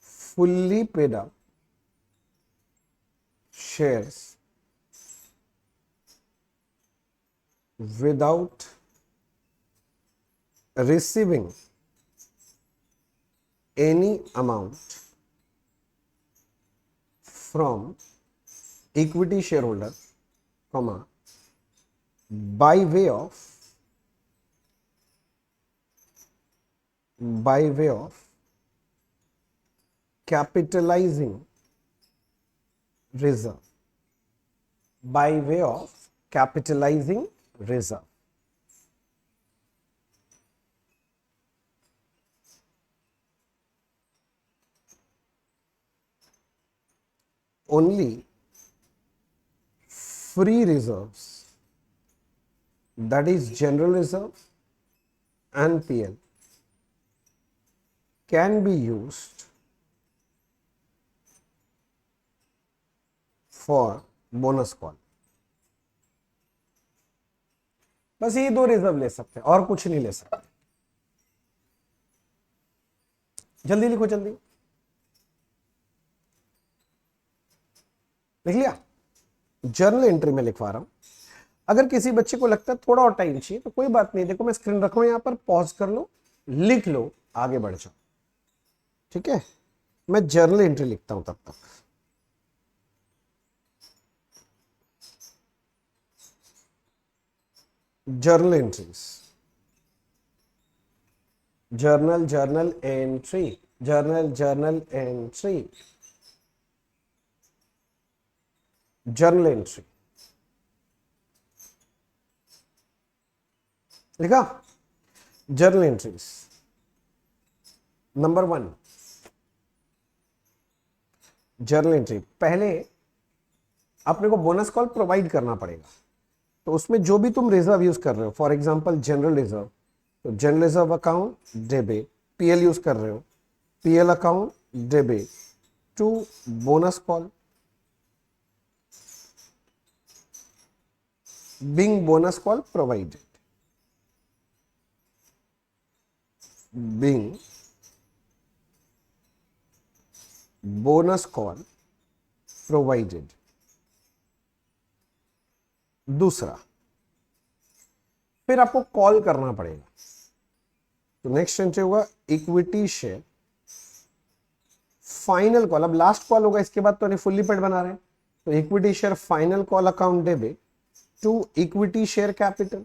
fully paid up shares without receiving any amount from equity shareholder, comma, by way of capitalizing reserve, by way of capitalizing reserve. Only free reserves, that is general reserve and PL, can be used for bonus call. बस ये 2 reserve ले सकते हैं और कुछ नहीं ले सकते। जल्दी लिखो, जल्दी लिख लिया। जर्नल एंट्री में लिखवा रहा हूं, अगर किसी बच्चे को लगता है थोड़ा और टाइम चाहिए तो कोई बात नहीं, देखो मैं स्क्रीन रखा हूं यहां पर, पॉज कर लो, लिख लो, आगे बढ़ जाओ। ठीक है, मैं जर्नल एंट्री लिखता हूं तब तक। Journal entries, journal entry, journal entry, journal entry लिखा। Journal entries number 1, journal entry. पहले अपने को बोनस कॉल प्रोवाइड करना पड़ेगा, तो उसमें जो भी तुम रिजर्व यूज कर रहे हो, फॉर एग्जांपल जनरल रिजर्व, तो general reserve account debit, PL use कर रहे हो, PL account debit to bonus call, being bonus call provided, being bonus call provided। दूसरा, फिर आपको कॉल करना पड़ेगा। तो नेक्स्ट एंट्री होगा इक्विटी शेयर फाइनल कॉल। अब लास्ट कॉल होगा, इसके बाद तो नहीं फुल्ली पेड बना रहे हैं। तो equity share final call account debit to equity share capital.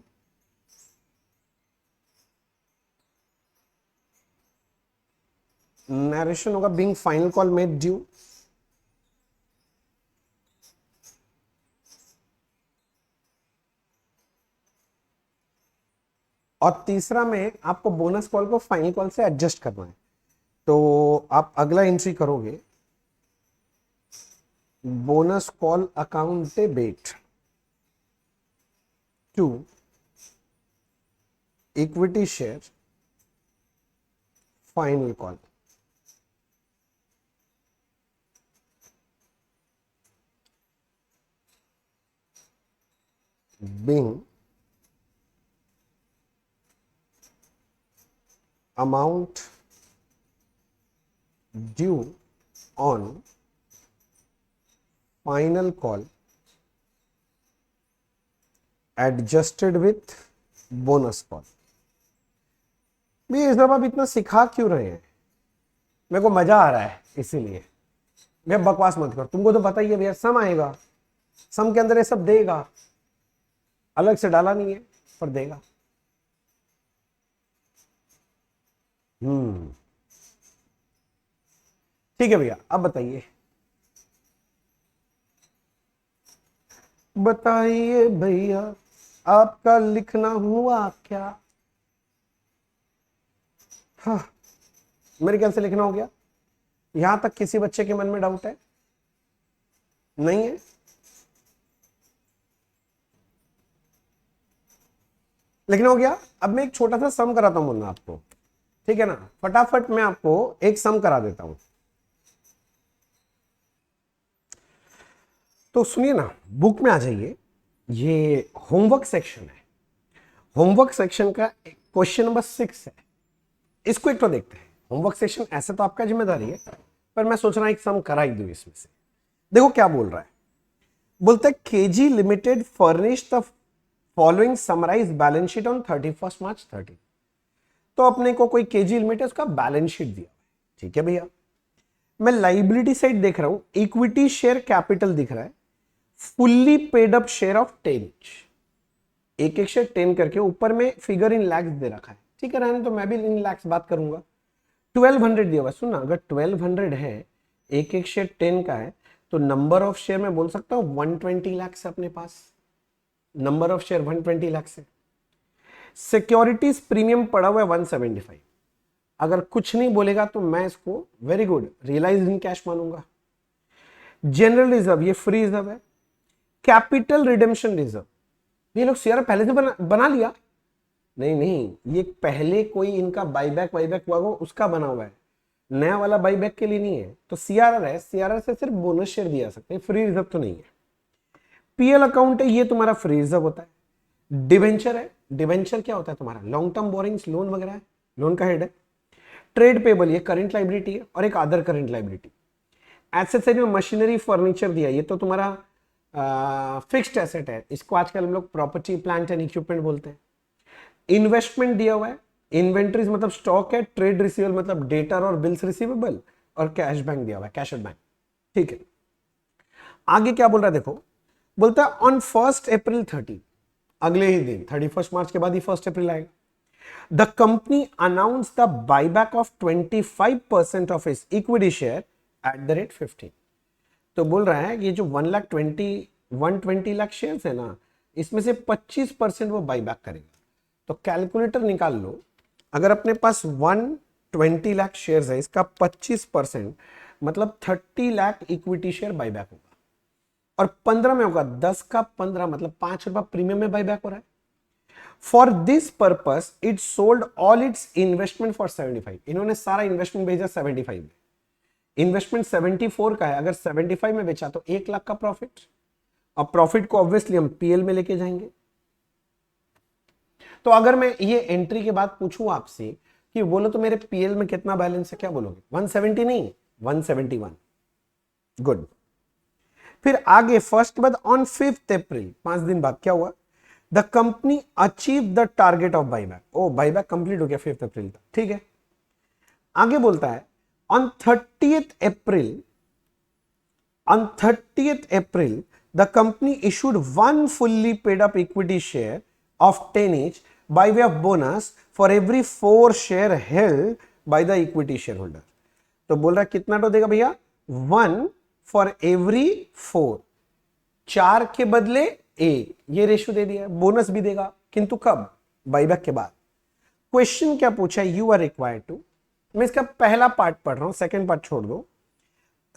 Narration होगा being final call made due. और तीसरा में आपको बोनस कॉल को फाइनल कॉल से एडजस्ट करना है। तो आप अगला एंट्री करोगे bonus call account debit to equity share final call. being amount due on final call adjusted with bonus call। भैया इस बार आप इतना सिखा क्यों रहे हैं? मेरे को मजा आ रहा है इसीलिए। भैया बकवास मत कर, तुमको तो पता ही है भैया सम आएगा, सम के अंदर ये सब देगा, अलग से डाला नहीं है पर देगा। ठीक है भैया, अब बताइए बताइए भैया आपका लिखना हुआ क्या? हाँ, मेरे ख्याल से लिखना हो गया। यहां तक किसी बच्चे के मन में डाउट है? नहीं है? लिखना हो गया। अब मैं एक छोटा सा सम कराता हूं मुन्ना आपको, ठीक है ना? फटाफट मैं आपको एक सम करा देता हूं। तो सुनिए ना, बुक में आ जाइए, ये होमवर्क सेक्शन है। होमवर्क सेक्शन का क्वेश्चन नंबर 6 है। इसको एक तो देखते हैं। होमवर्क सेक्शन ऐसे तो आपका जिम्मेदारी है, पर मैं सोच रहा हूं एक सम करा ही दूं इसमें से। देखो क्या बोल रहा है। बोलता है KG limited furnish the following summarise balance sheet on 31 March 30। तो अपने को कोई केजी लिमिटेड उसका बैलेंस शीट दिया, ठीक है भैया। मैं लाइबिलिटी साइड देख रहा हूं, इक्विटी शेयर कैपिटल दिख रहा है, fully paid up share of 10 एक एक शेयर 10 करके, ऊपर में फिगर इन लैक्स दे रखा है, ठीक है रहने तो मैं भी इन लैक्स बात करूंगा। 1200 दिया हुआ, सुनना, अगर 1200 है, एक एक शेयर 10 का है, तो नंबर ऑफ शेयर मैं बोल सकता हूं 120 लैक्स अपने पास। नंबर ऑफ शेयर 120 लाख से। सिक्योरिटीज प्रीमियम पड़ा हुआ है 175। अगर कुछ नहीं बोलेगा तो मैं इसको very good realise in cash मानूंगा। जनरल रिजर्व ये फ्री रिजर्व है। कैपिटल रिडेम्पशन रिजर्व, ये लोग शेयर पहले से बना लिया? नहीं नहीं, ये पहले कोई इनका बाईबैक हुआ हो उसका बना हुआ है, नया वाला बाईबैक के लिए नहीं है। तो सीआरआर है, सीआरआर से सिर्फ बोनस शेयर दिया सकते हैं, फ्री रिजर्व तो नहीं है। पीएल अकाउंट है, ये तुम्हारा फ्री रिजर्व होता है। डिवेंचर है, डिवेंचर क्या होता है तुम्हारा? लॉन्ग टर्म बोरिंग्स, लोन वगैरह है, लोन का हेड है। ट्रेड पेबल ये करंट लाइबिलिटी है, और एक other current liability. Asset side में मशीनरी फर्नीचर दिया, ये तो तुम्हारा फिक्स्ड एसेट है, इसको आजकल हम लोग प्रॉपर्टी प्लांट एंड इक्विपमेंट बोलते हैं। इन्वेस्टमेंट दिया हुआ है, इन्वेंट्रीज मतलब स्टॉक है, ट्रेड रिसीवेबल मतलब डेटर और बिल्स रिसीवेबल, और कैश बैंक दिया हुआ है, कैश एट बैंक, ठीक है। आगे क्या बोल रहा है देखो, बोलता है ऑन 1 अप्रैल 30, अगले ही दिन 31 मार्च के बाद ही 1 अप्रैल आएगा, the company announce the buyback of 25% of its equity share at the rate 15। तो बोल रहा है कि ये जो 120 लाख शेयर्स है ना, इसमें से 25% वो बाईबैक करेगा। तो कैलकुलेटर निकाल लो, अगर अपने पास 120 लाख शेयर्स है, इसका 25% मतलब 30 लाख इक्विटी शेयर बाईबैक होगा, और 15 में होगा 10 का 15 मतलब 5 रुपया प्रीमियम में बाईबैक हो रहा है। For this purpose it sold all it's investment for 75। इन्होंने सारा इन्वेस्टमेंट भेजा 75 में, इन्वेस्टमेंट 74 का है, अगर 75 में बेचा तो 1 लाख का प्रॉफिट। अब प्रॉफिट को ऑब्वियसली हम पीएल में लेके जाएंगे। तो अगर मैं ये एंट्री के बाद पूछूं आपसे कि बोलो तो मेरे पीएल में कितना बैलेंस है, क्या बोलोगे? 170 नहीं, 171। गुड। फिर आगे फर्स्ट के बाद ऑन 5 अप्रैल, 5 दिन बाद क्या हुआ? The company achieve the target of buyback. Oh buyback complete हो गया 5 अप्रैल तक, ठीक है। आगे बोलता है on 30th April the company issued one fully paid up equity share of 10 each by way of bonus for every 4 share held by the equity shareholder। तो बोल रहा है कितना तो देगा भैया, 1 फॉर एवरी 4, 4 के बदले 1, ये रेशियो दे दिया। बोनस भी देगा, किंतु कब? बाईबैक के बाद। क्वेश्चन क्या पूछा है, यू आर रिक्वायर्ड टू, मैं इसका पहला पार्ट पढ़ रहा हूं, सेकंड पार्ट छोड़ दो,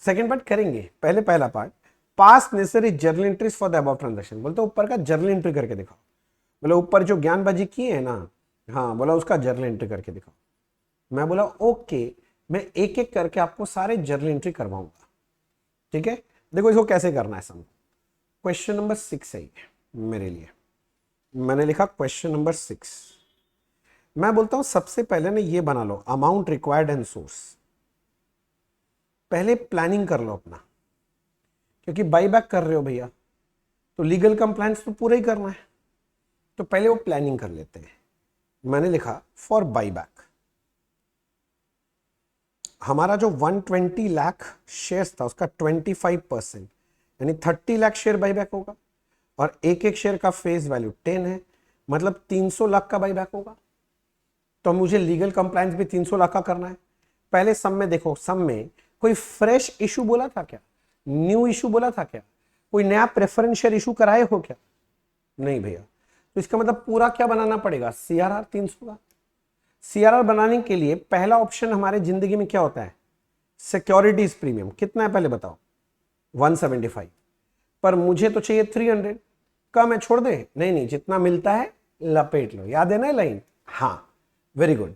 सेकंड पार्ट करेंगे, पहले पहला part. Pass necessary journal entries for the above transaction. बोलते ऊपर का जर्नल एंट्री करके दिखाओ। बोला ऊपर जो ज्ञानबाजी किए है ना, हाँ बोला उसका जर्नल एंट्री करके दिखाओ। मैं बोला ओके, मैं एक एक करके आपको सारे जर्नल एंट्री करवाऊंगा, ठीक है। देखो इसको कैसे करना है समझो। क्वेश्चन नंबर 6 है मेरे लिए, मैंने लिखा क्वेश्चन नंबर 6। मैं बोलता हूं सबसे पहले ना ये बना लो, अमाउंट रिक्वायर्ड एंड सोर्स। पहले प्लानिंग कर लो अपना, क्योंकि बाईबैक कर रहे हो भैया, तो लीगल कंप्लायंस तो पूरा ही करना है, तो पहले वो प्लानिंग कर लेते हैं। मैंने लिखा फॉर बाईबैक, हमारा जो 120 लाख शेयर्स था उसका 25%, यानी 30 लाख शेयर बाईबैक होगा, और एक एक शेयर का फेस वैल्यू 10 है, मतलब 300 लाख का बाईबैक होगा। तो मुझे लीगल कंप्लायंस भी 300 लाख का करना है। पहले सम में देखो, सम में कोई फ्रेश इशू बोला था क्या, न्यू इशू बोला था क्या, कोई नया प्रेफरेंशियल इशू कराए हो क्या? नहीं भैया। तो इसका मतलब पूरा क्या बनाना पड़ेगा, सीआरआर 300 का। सीआरआर बनाने के लिए पहला ऑप्शन हमारे जिंदगी में क्या होता है, सिक्योरिटीज प्रीमियम। कितना है पहले बताओ, 175, पर मुझे तो चाहिए 300, कम है छोड़ दे? नहीं नहीं, जितना मिलता है लपेट लो, याद है ना लाइन? हाँ वेरी गुड।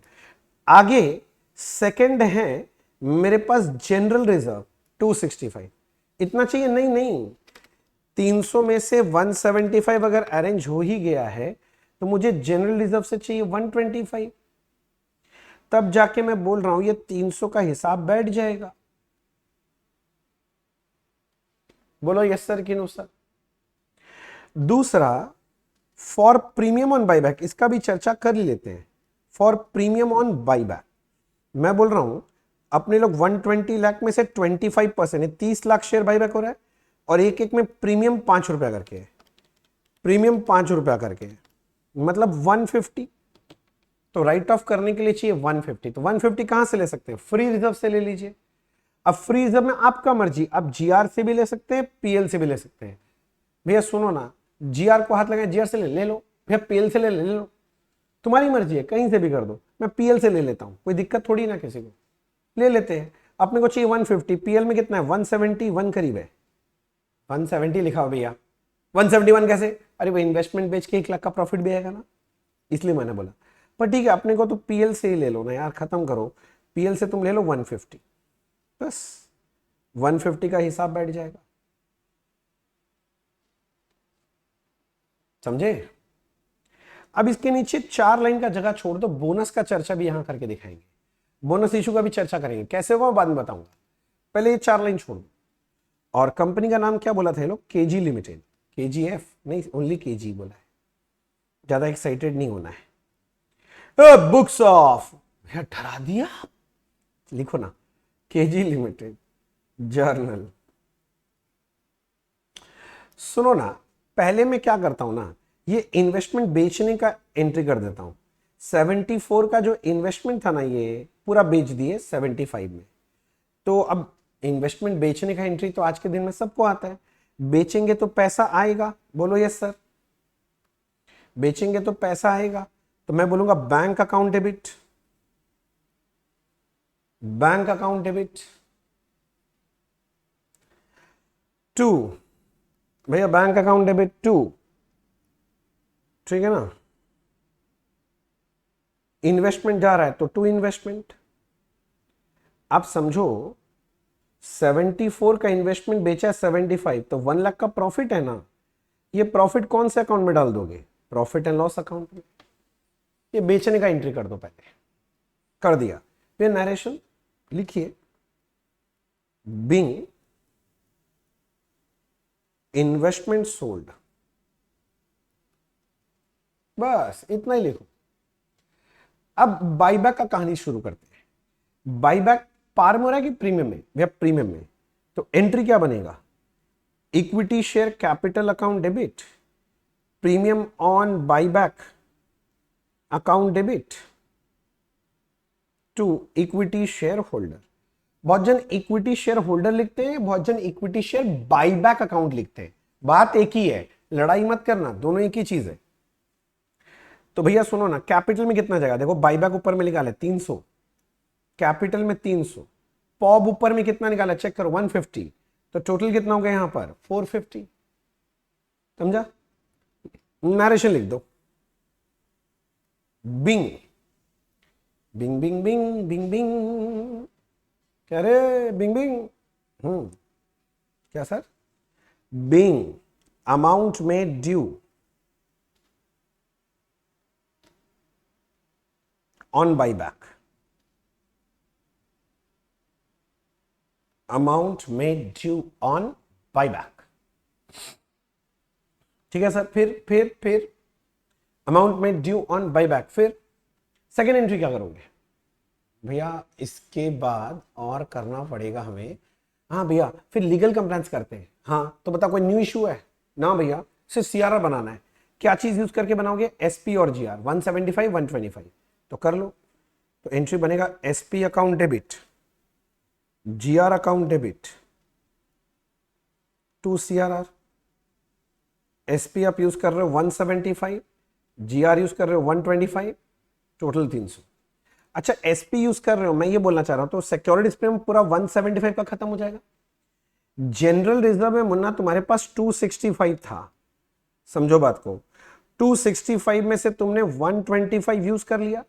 आगे सेकंड है मेरे पास जनरल रिजर्व 265, इतना चाहिए? नहीं नहीं, 300 में से 175 अगर अरेंज हो ही गया है तो मुझे जनरल रिजर्व से चाहिए 125, तब जाके मैं बोल रहा हूं ये 300 का हिसाब बैठ जाएगा। बोलो यस सर कि नो सर। दूसरा फॉर प्रीमियम ऑन बाईबैक, इसका भी चर्चा कर लेते हैं। फॉर प्रीमियम ऑन बाईबैक मैं बोल रहा हूं अपने लोग 120 लाख में से 25%, 30 लाख शेयर बाईबैक हो रहा है, और एक एक में प्रीमियम 5 रुपया करके है, प्रीमियम 5 रुपया करके है, मतलब 150। तो राइट ऑफ करने के लिए चाहिए 150, तो 150 कहां से ले सकते हैं, फ्री रिजर्व से ले लीजिए। अब फ्री रिजर्व में आपका मर्जी, आप जीआर से भी ले सकते हैं, पीएल से भी ले सकते हैं। भैया सुनो ना, जीआर को हाथ लगाए, जीआर से ले लो, भैया पीएल से ले लो, तुम्हारी मर्जी है, कहीं से भी कर दो। मैं पीएल से ले लेता हूं, कोई दिक्कत थोड़ी ना, किसी को ले लेते हैं। अपने को चाहिए 150, पीएल में कितना है 171 करीब है, 170 लिखा हो भैया। 171 कैसे? अरे भाई इन्वेस्टमेंट बेच के 1 लाख का प्रॉफिट भी आएगा ना, इसलिए मैंने बोला। पर ठीक है, अपने को तो पीएल से ही ले लो ना यार, खत्म करो। पीएल से तुम ले लो 150, बस 150 का हिसाब बैठ जाएगा, समझे? अब इसके नीचे 4 लाइन का जगह छोड़ दो, बोनस का चर्चा भी यहां करके दिखाएंगे, बोनस इशू का भी चर्चा करेंगे, कैसे होगा बाद में बताऊंगा। पहले ये 4 लाइन छोड़ दो। और कंपनी का नाम क्या बोला था ये लोग, केजी लिमिटेड, केजीएफ नहीं, ओनली केजी बोला है, ज्यादा एक्साइटेड नहीं होना है। बुक्स ऑफ डरा दिया, लिखो ना केजी लिमिटेड जर्नल। सुनो ना, पहले मैं क्या करता हूं ना, ये इन्वेस्टमेंट बेचने का एंट्री कर देता हूं। 74 का जो इन्वेस्टमेंट था ना, ये पूरा बेच दिए 75 में। तो अब इन्वेस्टमेंट बेचने का एंट्री तो आज के दिन में सबको आता है, बेचेंगे तो पैसा आएगा, बोलो यस सर। बेचेंगे तो पैसा आएगा, तो मैं बोलूंगा bank account debit, bank account debit 2, भैया बैंक अकाउंट डेबिट 2, ठीक है ना। इन्वेस्टमेंट जा रहा है तो 2 इन्वेस्टमेंट। आप समझो 74 का इन्वेस्टमेंट बेचा है 75, तो 1 लाख का प्रॉफिट है ना, ये प्रॉफिट कौन से अकाउंट में डाल दोगे, प्रॉफिट एंड लॉस अकाउंट में। ये बेचने का एंट्री कर दो, पहले कर दिया, फिर नरेशन लिखिए, बिंग इन्वेस्टमेंट सोल्ड बस इतना ही लिखो। अब बाईबैक का कहानी शुरू करते हैं। बाईबैक पार में हो रहा है कि प्रीमियम में? या प्रीमियम में। तो एंट्री क्या बनेगा? Equity share capital account debit, premium on buyback account debit to equity share holder. बहुत जन इक्विटी शेयर होल्डर लिखते हैं, बहुत जन इक्विटी शेयर बाईबैक अकाउंट लिखते हैं। बात एक ही है, लड़ाई मत करना, दोनों एक ही चीज है। तो भैया सुनो ना, कैपिटल में कितना जाएगा? देखो बाईबैक ऊपर में निकाला 300, कैपिटल में 300, पॉब ऊपर में कितना निकाला चेक करो 150, तो टोटल कितना हो गया यहां पर 450। समझा? नरेशन लिख दो। Being being being being being being, क्या रे बिंग बिंग? क्या सर? बिंग अमाउंट में ड्यू ऑन बाईबैक, अमाउंट में ड्यू ऑन बाईबैक। ठीक है सर। फिर अमाउंट में ड्यू ऑन बाईबैक। फिर सेकेंड एंट्री क्या करोगे भैया? इसके बाद और करना पड़ेगा हमें। हाँ भैया, फिर लीगल कंप्लेंट्स करते हैं। हाँ तो बता, कोई न्यू इशू है ना भैया? सिर्फ सीआरआर बनाना है। क्या चीज यूज करके बनाओगे? एसपी और जीआर 175 125, तो कर लो। तो एंट्री बनेगा SP account debit, GR account debit to CRR. SP आप यूज कर रहे हो 175, जीआर यूज कर रहे हो 125, टोटल 300। अच्छा एसपी यूज कर रहे हो, मैं ये बोलना चाह रहा हूं, तो सिक्योरिटीज प्रीमियम पूरा 175 का खत्म हो जाएगा। जनरल रिजर्व में मुन्ना तुम्हारे पास 265 था, समझो बात को। 265 में से तुमने 125 यूज कर लिया।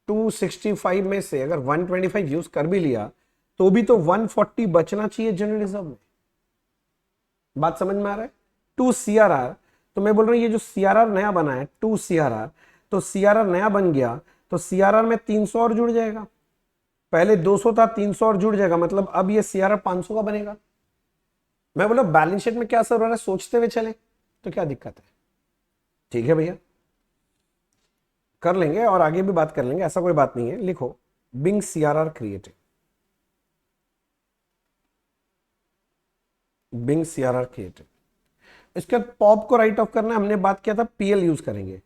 265 में से अगर 125 यूज कर भी लिया तो भी तो 140 बचना चाहिए जनरल रिजर्व में। बात समझ में आ रहा है? 2 सीआरआर, तो मैं बोल रहा हूं ये जो सीआरआर नया बना है 2 सीआरआर, तो सीआरआर नया बन गया तो सीआरआर में 300 और जुड़ जाएगा। पहले 200 था, 300 और जुड़ जाएगा, मतलब अब ये सीआरआर 500 का बनेगा। मैं बोला बैलेंस शीट में क्या असर हो रहा है सोचते हुए चले, तो क्या दिक्कत है? ठीक है भैया, कर लेंगे और आगे भी बात कर लेंगे, ऐसा कोई बात नहीं है। लिखो being CRR created, being CRR created. इसके बाद पॉप को राइट ऑफ करना है, हमने बात किया था पीएल यूज करेंगे,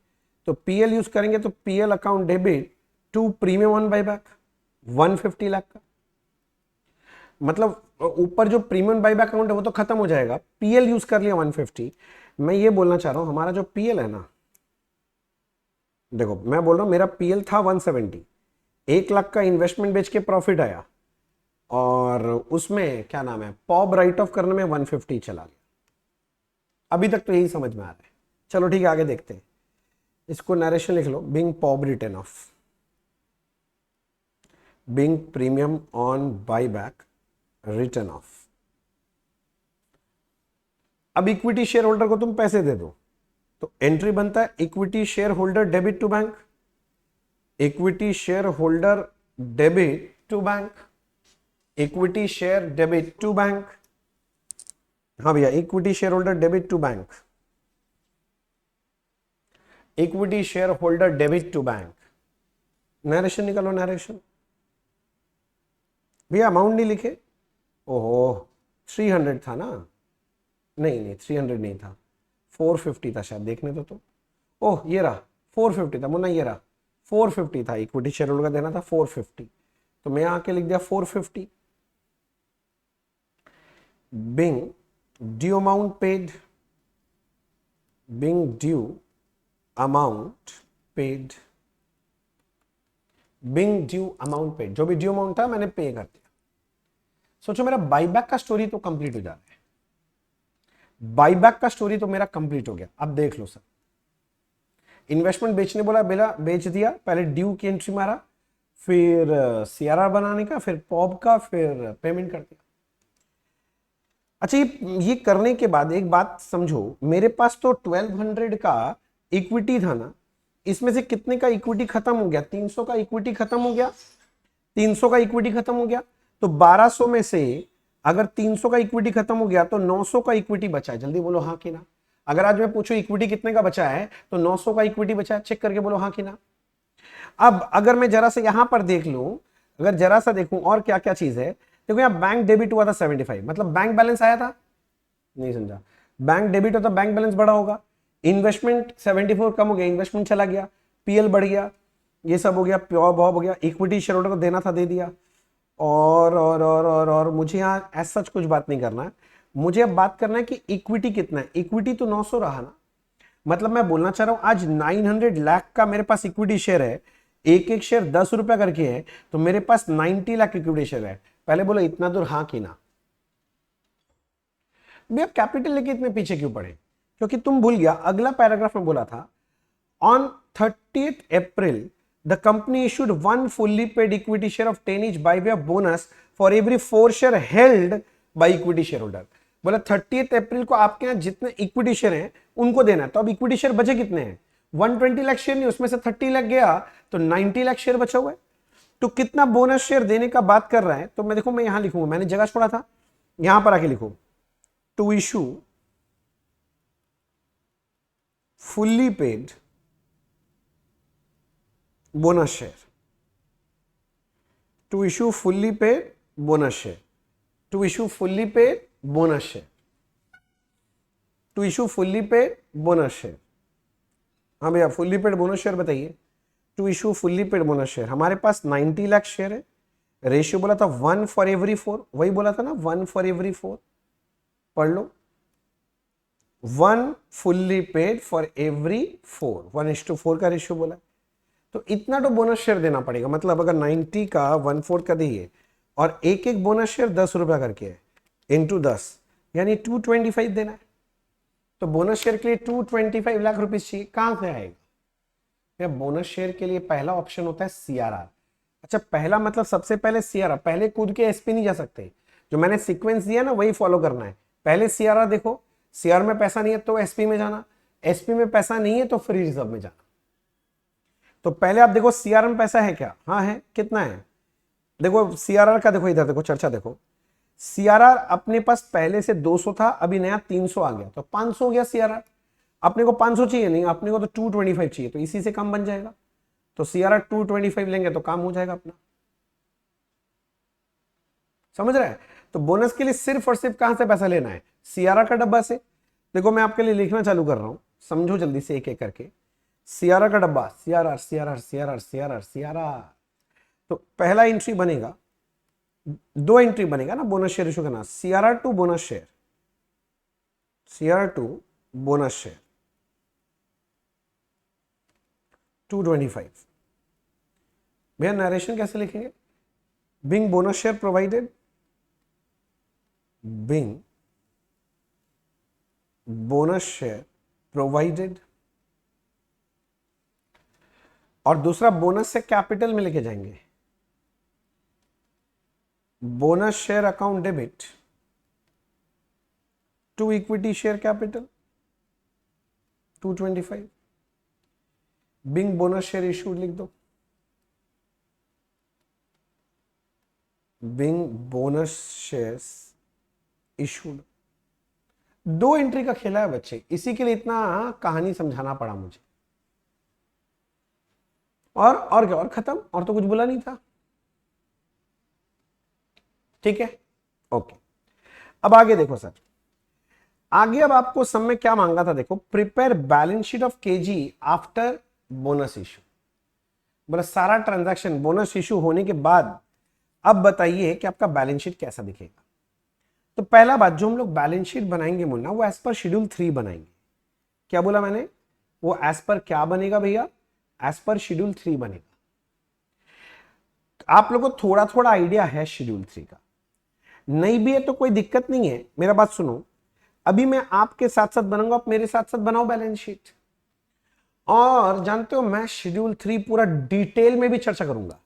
तो पीएल यूज करेंगे तो PL account debit to premium on buyback 150 lakh का। मतलब ऊपर जो प्रीमियम बाईबैक अकाउंट है वो तो खत्म हो जाएगा, पीएल यूज कर लिया 150। मैं ये बोलना चाह रहा हूं हमारा जो पीएल है ना, देखो मैं बोल रहा हूं मेरा पीएल था 170, 1 लाख का इन्वेस्टमेंट बेच के प्रॉफिट आया और उसमें क्या नाम है पॉब राइट ऑफ करने में 150 चला गया। अभी तक तो यही समझ में आ रहा है। चलो ठीक है आगे देखते हैं। इसको नरेशन लिख लो, being POB written off, being premium on buyback written off. अब इक्विटी शेयर होल्डर को तुम पैसे दे दो, तो एंट्री बनता है equity share holder debit to bank, equity share holder debit to bank, equity share debit to bank. हाँ भैया, equity share holder debit to bank, equity share holder debit to bank. Narration निकालो, narration. भैया amount नहीं लिखे, ओहो 300 था ना? नहीं 300 नहीं था, 450 था शायद, देखने तो ओह ये रहा 450 था मुन्ना, ये रहा 450 था, इक्विटी शेयर होल्डर का देना था 450, तो मैं आके लिख दिया 450। Being due amount paid, being due amount paid, being due amount paid, जो भी ड्यू अमाउंट था मैंने पे कर दिया। सोचो मेरा बाईबैक का स्टोरी तो कंप्लीट हो जा रहा है, बाईबैक का स्टोरी तो मेरा कंप्लीट हो गया। अब देख लो सर, इन्वेस्टमेंट बेचने बोला, बेला बेच दिया, पहले ड्यू की एंट्री मारा, फिर सीआरआर बनाने का, फिर पॉब का, फिर पेमेंट कर दिया। अच्छा ये करने के बाद एक बात समझो, मेरे पास तो 1200 का इक्विटी था ना, इसमें से कितने का इक्विटी खत्म हो गया? 300 का इक्विटी खत्म हो गया, 300 का इक्विटी खत्म हो गया, तो 1200 में से अगर 300 का इक्विटी खत्म हो गया तो 900 का इक्विटी बचा है। जल्दी बोलो हाँ कि ना? अगर आज मैं पूछूं इक्विटी कितने का बचा है तो 900 का इक्विटी बचा है, चेक करके बोलो हाँ कि ना। अब अगर मैं जरा से यहां पर देख लूं, अगर जरा सा देखूं और क्या क्या चीज है, देखो यहां बैंक डेबिट हुआ था 75, मतलब बैंक बैलेंस आया था, नहीं समझा, बैंक डेबिट होता बैंक बैलेंस बढ़ा होगा। इन्वेस्टमेंट 74 कम हो गया, इन्वेस्टमेंट चला गया, पीएल बढ़ गया, ये सब हो गया, प्योर बॉब हो गया, इक्विटी शेयर होल्डर को देना था दे दिया। और मुझे यहाँ एज सच कुछ बात नहीं करना है, मुझे अब बात करना है कि इक्विटी कितना है। इक्विटी तो 900 रहा ना, मतलब मैं बोलना चाह रहा हूं आज 900 लाख का मेरे पास इक्विटी शेयर है, एक एक शेयर 10 रुपया करके है, तो मेरे पास 90 लाख इक्विटी शेयर है। पहले बोलो इतना दूर हाँ कि ना। भैया कैपिटल लेके इतने पीछे क्यों पड़े, क्योंकि तुम भूल गया अगला पैराग्राफ में बोला था on 30th April the company issued one fully paid equity share of 10 each by way of bonus for every 4 share held by equity shareholder। बोला 30th अप्रैल को आपके यहाँ जितने इक्विटी शेयर हैं उनको देना है। तो अब इक्विटी शेयर बचे कितने हैं, 120 लाख शेयर नहीं, उसमें से 30 लाख गया तो 90 लाख शेयर बचा हुआ है। तो कितना बोनस शेयर देने का बात कर रहा है, तो मैं देखो मैं यहां लिखूंगा, मैंने जगह छोड़ा था, यहां पर आके लिखो to issue fully paid bonus share, to issue fully paid bonus share, to issue fully paid bonus share, to issue fully paid bonus share. हाँ भैया फुल्ली पेड बोनस शेयर बताइए, to issue fully paid bonus share. हमारे पास 90 lakh share है, ratio बोला था 1 for every 4, वही बोला था ना 1 for every 4, पढ़ लो 1 फुल्ली पेड फॉर एवरी 4, 1:4 का रेशियो बोला। तो इतना तो बोनस शेयर देना पड़ेगा, मतलब अगर 90 का 1/4 का दिए और एक एक बोनस शेयर 10 रुपया करके है इंटू 10 यानी 225 देना है। तो बोनस शेयर के लिए 225 लाख रुपीस चाहिए, कहां से आएगा। बोनस शेयर के लिए पहला ऑप्शन होता है सीआरआर। अच्छा पहला मतलब सबसे पहले सीआरआर, पहले कूद के एसपी नहीं जा सकते, जो मैंने सीक्वेंस दिया ना वही फॉलो करना है। पहले सीआरआर देखो, सीआर में पैसा नहीं है तो एसपी में जाना, एसपी में पैसा नहीं है तो फ्री रिजर्व में जाना। तो पहले आप देखो सीआर में पैसा है क्या, हाँ है, कितना है देखो सीआरआर का, देखो इधर देखो चर्चा देखो, सीआरआर अपने पास पहले से 200 था, अभी नया 300 आ गया तो 500 हो गया सीआरआर। अपने को 500 चाहिए नहीं, अपने को तो 225 चाहिए, तो इसी से कम बन जाएगा। तो सीआरआर 225 लेंगे तो काम हो जाएगा अपना, समझ रहे हैं। तो बोनस के लिए सिर्फ और सिर्फ कहां से पैसा लेना है, सीआरआर का डब्बा से। देखो मैं आपके लिए लिखना चालू कर रहा हूं, समझो जल्दी से एक एक करके। सीआरआर का डब्बा, CRR CRR CRR CRR CRR. तो पहला एंट्री बनेगा, दो एंट्री बनेगा ना बोनस शेयर इशू करना, CRR to bonus share, CRR to bonus share 225। भैया नरेशन कैसे लिखेंगे, being bonus share provided, being bonus share provided, और दूसरा बोनस से कैपिटल में लेके जाएंगे, bonus share account debit to equity share capital 225, being bonus share issued लिख दो, बिंग बोनस शेयर्स इशूड। दो एंट्री का खेला है बच्चे, इसी के लिए इतना कहानी समझाना पड़ा मुझे। और क्या, और खत्म, और तो कुछ बोला नहीं था, ठीक है ओके। अब आगे देखो सर, आगे अब आपको सब में क्या मांगा था, देखो prepare balance sheet of KG after bonus issue. बोला सारा ट्रांजैक्शन बोनस इशू होने के बाद अब बताइए कि आपका बैलेंस शीट कैसा दिखेगा। तो पहला बात, जो हम लोग बैलेंस शीट बनाएंगे मुन्ना, वो एज पर शेड्यूल 3 बनाएंगे। क्या बोला मैंने, वो एज पर क्या बनेगा भैया, एज पर शेड्यूल 3 बनेगा। आप लोगों को थोड़ा थोड़ा आइडिया है शेड्यूल 3 का, नहीं भी है तो कोई दिक्कत नहीं है, मेरा बात सुनो। अभी मैं आपके साथ साथ बनाऊंगा, आप मेरे साथ साथ बनाओ बैलेंस शीट। और जानते हो मैं शेड्यूल 3 पूरा डिटेल में भी चर्चा करूंगा।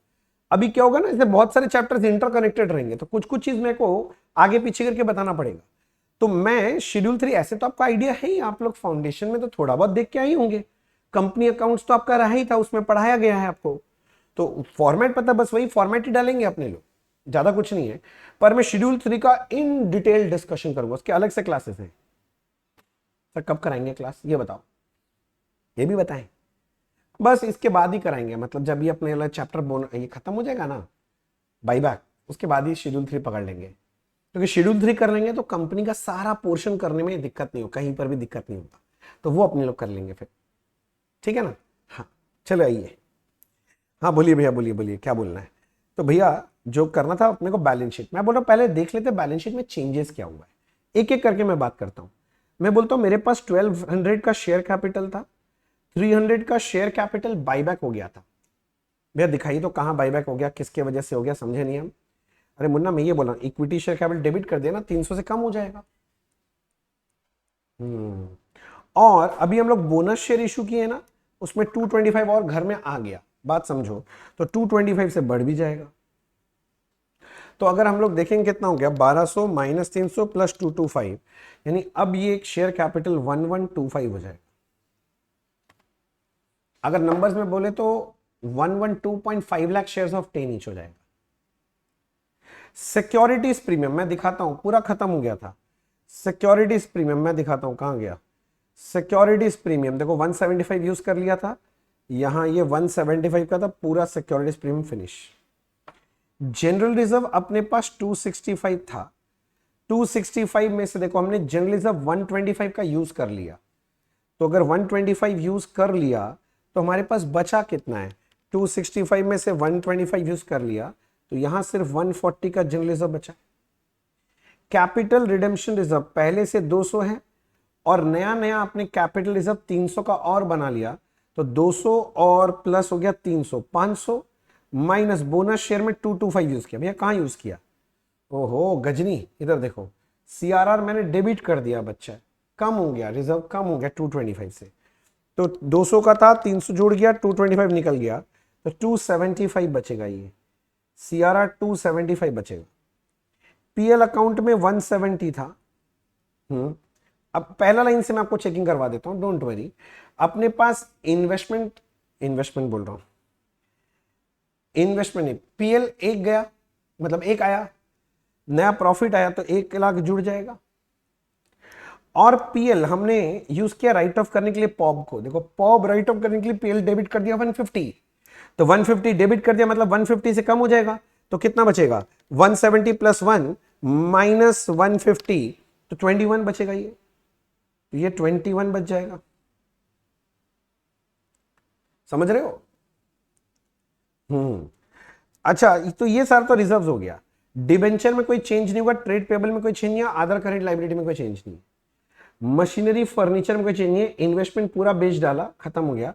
अभी क्या होगा ना, इससे बहुत सारे चैप्टर्स इंटरकनेक्टेड रहेंगे, तो कुछ कुछ चीज मेरे को आगे पीछे करके बताना पड़ेगा। तो मैं शेड्यूल 3, ऐसे तो आपका आइडिया है ही, आप लोग फाउंडेशन में तो थोड़ा बहुत देख के आए होंगे, कंपनी अकाउंट्स तो आपका रहा ही था, उसमें पढ़ाया गया है आपको, तो फॉर्मेट पता, बस वही फॉर्मेट ही डालेंगे अपने लोग, ज्यादा कुछ नहीं है। पर मैं शेड्यूल 3 का इन डिटेल डिस्कशन करूंगा, उसके अलग से क्लासेस हैं, सर कब कराएंगे क्लास, ये बताओ, ये भी बताएं। बस इसके बाद ही कराएंगे, मतलब जब ये अपने वाला चैप्टर ये खत्म हो जाएगा ना बाईबैक, उसके बाद ही शेड्यूल 3 पकड़ लेंगे, क्योंकि शेड्यूल 3 कर लेंगे तो कंपनी का सारा पोर्शन करने में दिक्कत नहीं हो, कहीं पर भी दिक्कत नहीं होगा, तो वो अपने लोग कर लेंगे फिर, ठीक है ना। हाँ चलो आइए, हाँ बोलिए भैया, बोलिए बोलिए क्या बोलना है। तो भैया जो करना था अपने को बैलेंस शीट, मैं बोल रहा हूँ पहले देख लेते बैलेंस शीट में चेंजेस क्या हुआ है, एक एक करके मैं बात करता हूँ। मैं बोलता हूँ मेरे पास 1200 का शेयर कैपिटल था, 300 का शेयर कैपिटल बाईबैक हो गया था। भैया दिखाइए तो कहाँ बाईबैक हो गया, किसके वजह से हो गया, समझे नहीं हम। अरे मुन्ना मैं ये बोला इक्विटी शेयर कैपिटल डेबिट कर दिया ना, 300 से कम हो जाएगा। और अभी हम लोग बोनस शेयर इशू किए ना, उसमें 225 और घर में आ गया, बात समझो, तो 225 से बढ़ भी जाएगा। तो अगर हम लोग देखेंगे कितना हो गया, 1200 माइनस 300 प्लस 225, यानी अब ये एक शेयर कैपिटल 1125 हो जाएगा। अगर नंबर्स में बोले तो 112.5 लाख शेयर्स ऑफ 10 ईच हो जाएगा। सिक्योरिटीज प्रीमियम मैं दिखाता हूं, पूरा खत्म हो गया था। सिक्योरिटीज प्रीमियम मैं दिखाता हूं कहां गया, सिक्योरिटीज प्रीमियम देखो 175 यूज कर लिया था, यहां ये 175 का था, पूरा securities premium finish. General reserve अपने पास 265 था, 265 में से देखो हमने जनरल रिजर्व 125 का यूज कर लिया, तो अगर 125 यूज कर लिया तो हमारे पास बचा कितना है, 265 में से 125 यूज कर लिया, तो यहां सिर्फ 140 का जनरल रिजर्व बचा। कैपिटल रिडेम्पशन रिजर्व पहले से 200 है और नया नया आपने कैपिटल रिजर्व 300 का और बना लिया, तो 200 और प्लस हो गया 300, 500 माइनस बोनस शेयर में 225 यूज किया। भैया कहां यूज किया, ओहो गजनी, इधर देखो सीआरआर मैंने डेबिट कर दिया, बच्चा कम हो गया, रिजर्व कम हो गया 225 से, तो 200 का था 300 जुड़ गया, 225 निकल गया, तो 275 बचेगा, ये सीआरआर 275 बचेगा। पीएल अकाउंट में 170 था। अब पहला लाइन से मैं आपको चेकिंग करवा देता हूं, डोंट वरी। अपने पास इन्वेस्टमेंट बोल रहा हूं, इन्वेस्टमेंट पीएल एक गया, मतलब एक आया, नया प्रॉफिट आया तो 1 लाख जुड़ जाएगा। और पीएल हमने यूज किया राइट ऑफ करने के लिए पॉब को, देखो पॉब राइट ऑफ करने के लिए पीएल डेबिट कर दिया 150, तो 150 डेबिट कर दिया, मतलब 150 से कम हो जाएगा, तो कितना बचेगा 170 प्लस 1 माइनस 150, तो 21 बचेगा, ये 21 बच जाएगा, समझ रहे हो। अच्छा तो ये सारा तो रिजर्व हो गया। डिबेंचर में कोई चेंज नहीं होगा, ट्रेड पेबल में कोई चेंज नहीं है, अदर करेंट लायबिलिटी में कोई चेंज नहीं है, मशीनरी फर्नीचर में कोई चेंज नहीं है, इन्वेस्टमेंट पूरा बेच डाला, खत्म हो गया।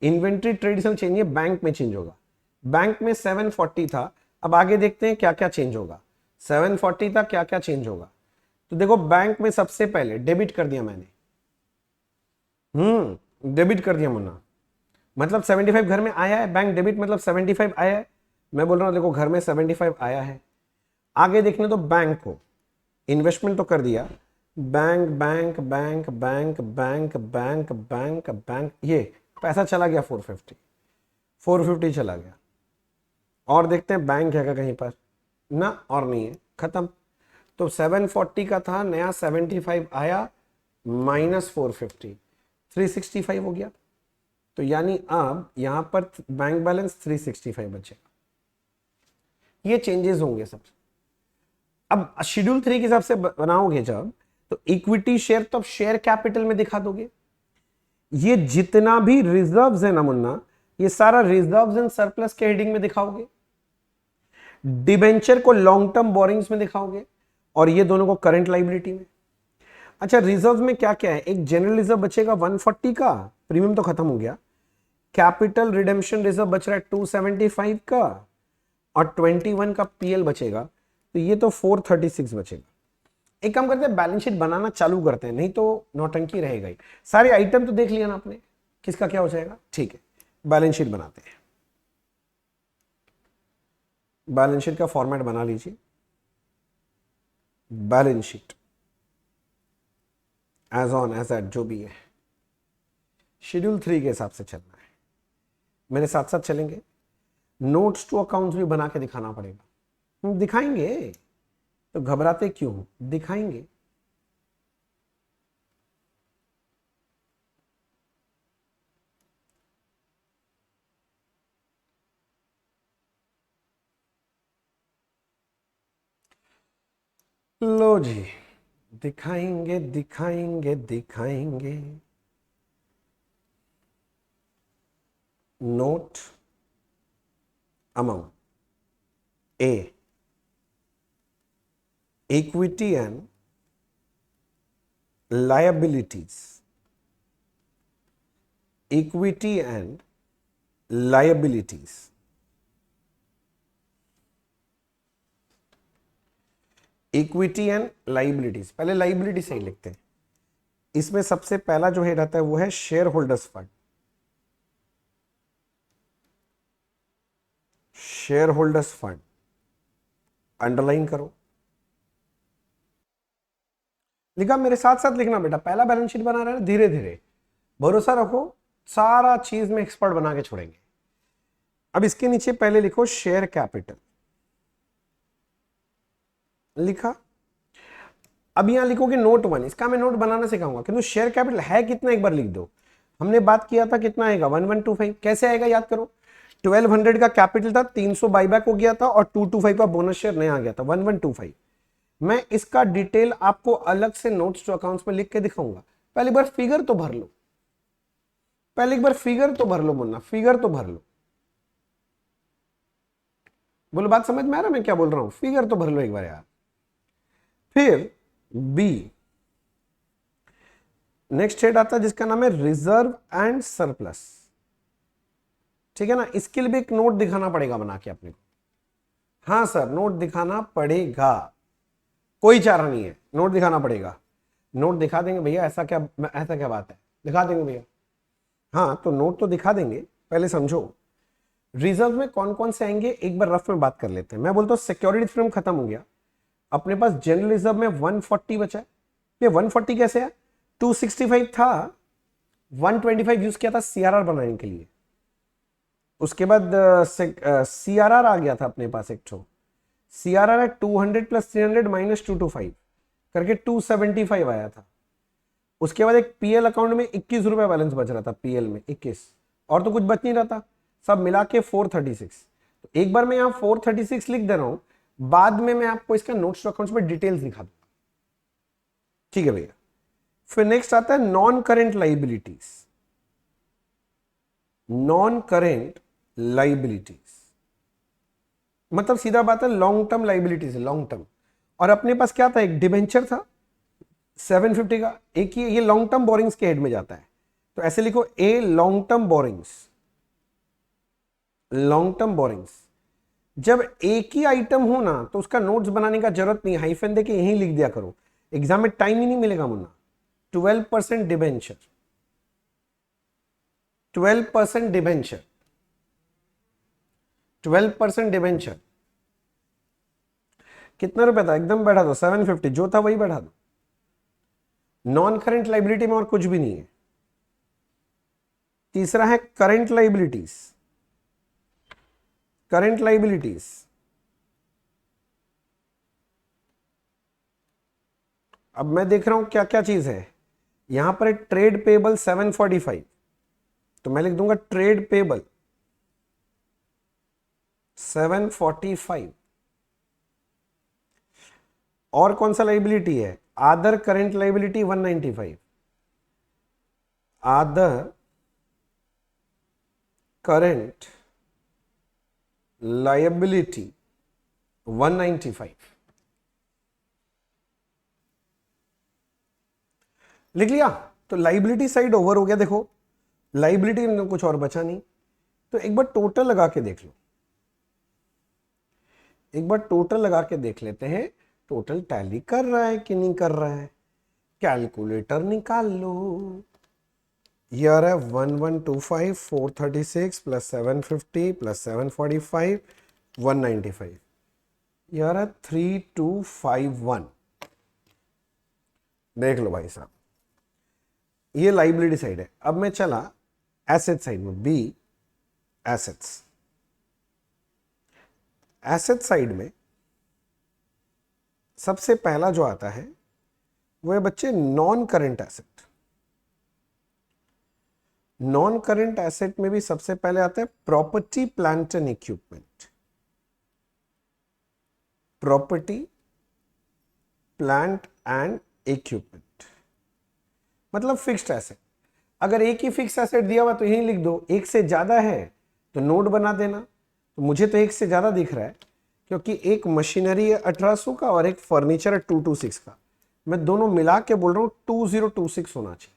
इन्वेंट्री ट्रेडिशनल चेंज है, बैंक में चेंज होगा, बैंक में 740 था, अब आगे देखते हैं क्या क्या चेंज होगा। 740 था, क्या क्या चेंज होगा, तो देखो बैंक में सबसे पहले डेबिट कर दिया मैंने, डेबिट कर दिया मुन्ना, मतलब 75 घर में आया है, बैंक डेबिट मतलब 75 आया है, मैं बोल रहा हूं देखो घर में 75 आया है। आगे देखने तो बैंक को इन्वेस्टमेंट तो कर दिया, bank bank bank bank bank bank bank bank, ये पैसा चला गया 450 चला गया। और देखते हैं बैंक है क्या कहीं पर ना, और नहीं है, खत्म। तो 740 का था, नया 75 आया, माइनस 450, 365 हो गया। तो यानी अब यहां पर बैंक बैलेंस 365 बचेगा, ये चेंजेस होंगे सब। अब शेड्यूल 3 के हिसाब से बनाओगे जब, तो इक्विटी शेयर तो अब शेयर कैपिटल में दिखा दोगे, ये जितना भी रिजर्व्स है ना मुन्ना, ये सारा रिजर्व्स एंड सरप्लस के हेडिंग में दिखाओगे, डिबेंचर को लॉन्ग टर्म बोरिंग्स में दिखाओगे, और ये दोनों को करंट लायबिलिटी में। अच्छा रिजर्व में क्या क्या है, एक जनरल रिजर्व बचेगा 140 का, प्रीमियम तो खत्म हो गया, कैपिटल रिडेम्पशन रिजर्व बच रहा है 275 का, और 21 का पीएल बचेगा, तो ये तो 436 बचेगा। एक काम करते हैं बैलेंस शीट बनाना चालू करते हैं, नहीं तो नौटंकी रहेगा ही। सारे आइटम तो देख लिया ना आपने, किसका क्या हो जाएगा, ठीक है बैलेंस शीट बनाते हैं। बैलेंस शीट का फॉर्मेट बना लीजिए, balance sheet as on as at जो भी है, शेड्यूल 3 के हिसाब से चलना है, मेरे साथ साथ चलेंगे। नोट्स टू अकाउंट्स भी बना के दिखाना पड़ेगा, हम दिखाएंगे, तो घबराते क्यों, दिखाएंगे। लो जी, दिखाएंगे दिखाएंगे दिखाएंगे। Note amount A, equity and liabilities, equity and liabilities। Equity and liabilities, पहले लाइबिलिटी सही लिखते हैं। इसमें सबसे पहला जो है रहता है वो है share holders fund. Share holders fund underline करो, लिखा, मेरे साथ साथ लिखना बेटा। पहला बैलेंस शीट बना रहे हैं, धीरे धीरे, भरोसा रखो, सारा चीज में एक्सपर्ट बना के छोड़ेंगे। अब इसके नीचे पहले लिखो शेयर कैपिटल, लिखा। अब यहां लिखोगे नोट 1, इसका मैं नोट बनाना सिखाऊंगा, किंतु शेयर कैपिटल है कितना एक बार लिख दो। हमने बात किया था कितना आएगा, 1125। कैसे आएगा याद करो, 1200 का कैपिटल था, 300 बाईबैक हो गया था और 225 का बोनस शेयर नया आ गया था, 1125। मैं इसका डिटेल आपको अलग से नोट्स टू अकाउंट्स में लिख के दिखाऊंगा। पहले एक बार फिगर तो भर लो, पहले एक बार फिगर तो भर लो मुन्ना, फिगर तो भर लो। बोलो बात समझ में आ रहा मैं क्या बोल रहा हूं, फिगर तो भर लो एक बार यार। फिर बी, नेक्स्ट हेड आता है जिसका नाम है रिजर्व एंड सरप्लस। ठीक है ना, इसके लिए भी एक नोट दिखाना पड़ेगा बना के अपने को। हाँ सर, नोट दिखाना पड़ेगा, कोई चारा नहीं है, नोट दिखाना पड़ेगा। नोट दिखा देंगे भैया, ऐसा क्या बात है, दिखा देंगे भैया। हाँ तो नोट तो दिखा देंगे, पहले समझो रिजर्व में कौन कौन से आएंगे एक बार रफ में बात कर लेते हैं। मैं बोलता हूँ सिक्योरिटी फ्रेम खत्म हो गया, अपने पास जनरल रिजर्व में 140 बचा है। ये 140 कैसे है, 265 था, 125 यूज किया था सीआरआर बनाने के लिए। उसके बाद सीआरआर आ गया था अपने पास एक ठो, सीआरआर है 200 प्लस 300 माइनस 225 करके 275 आया था। उसके बाद एक पीएल अकाउंट में 21 रुपए बैलेंस बच रहा था, पीएल में 21, और तो कुछ बच नहीं रहा था, सब मिला के 436। तो एक बार मैं यहाँ 436 लिख दे रहा हूं, बाद में मैं आपको इसका नोट्स टू अकाउंट्स में डिटेल्स दिखा दूंगा। ठीक है भैया। फिर नेक्स्ट आता है non current liabilities. Non current liabilities मतलब सीधा बात है लॉन्ग टर्म लाइबिलिटीज है, लॉन्ग टर्म। और अपने पास क्या था, एक डिबेंचर था 750 का, एक ये लॉन्ग टर्म बोरिंग्स के हेड में जाता है। तो ऐसे लिखो a long term borrowings, long term borrowings. जब एक ही आइटम हो ना तो उसका नोट्स बनाने का जरूरत नहीं, हाइफन देके यहीं लिख दिया करो, एग्जाम में टाइम ही नहीं मिलेगा मुन्ना। 12% डिबेंचर, 12% डिबेंचर, 12% डिबेंचर कितना रुपए था, एकदम बैठा दो 750, जो था वही बैठा दो। नॉन करेंट लाइबिलिटी में और कुछ भी नहीं है। तीसरा है करंट लाइबिलिटीज, करंट लाइबिलिटीज अब मैं देख रहा हूं क्या क्या चीज है। यहां पर ट्रेड पेबल 745, तो मैं लिख दूंगा ट्रेड पेबल 745। और कौन सा लाइबिलिटी है, other current liability 195, other current liability 195 लिख लिया। तो लाइबिलिटी साइड ओवर हो गया। देखो लाइबिलिटी में कुछ और बचा नहीं, तो एक बार टोटल लगा के देख लो, एक बार टोटल लगा के देख लेते हैं, टोटल टैली कर रहा है कि नहीं कर रहा है। कैलकुलेटर निकाल लो, यार है 1125 436 प्लस 750 प्लस 745 195, यार है 3251। देख लो भाई साहब, ये लाइबिलिटी साइड है। अब मैं चला एसेट साइड में, बी एसेट्स। एसेट साइड में सबसे पहला जो आता है वो है बच्चे non current asset. Non current asset में भी सबसे पहले आता है property plant and equipment, property plant and equipment, मतलब फिक्स्ड एसेट। अगर एक ही फिक्स एसेट दिया हुआ तो यही लिख दो, एक से ज्यादा है तो नोट बना देना। तो मुझे तो एक से ज्यादा दिख रहा है क्योंकि एक मशीनरी है 1800 का और एक फर्नीचर है 226 का। मैं दोनों मिला के बोल रहा हूं 2026 होना चाहिए,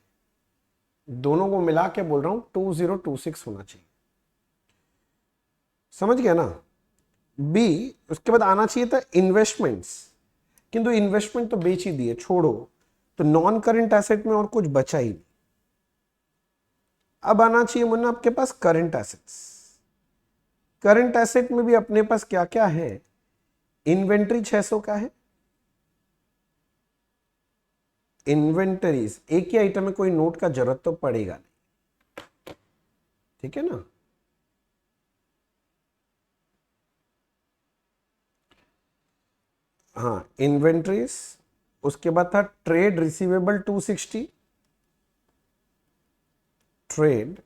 दोनों को मिला के बोल रहा हूं 2026 होना चाहिए। समझ गया ना। बी, उसके बाद आना चाहिए था इन्वेस्टमेंट्स, किंतु इन्वेस्टमेंट तो बेच ही दिए, छोड़ो। तो नॉन करंट एसेट में और कुछ बचा ही नहीं। अब आना चाहिए मुन्ना आपके पास करंट एसेट्स। करंट एसेट में भी अपने पास क्या क्या है? इन्वेंट्री 600 का है, इन्वेंटरीज एक ही आइटम में कोई नोट का जरूरत तो पड़ेगा नहीं, ठीक है ना। हाँ इन्वेंट्रीज, उसके बाद था ट्रेड रिसीवेबल 260, ट्रेड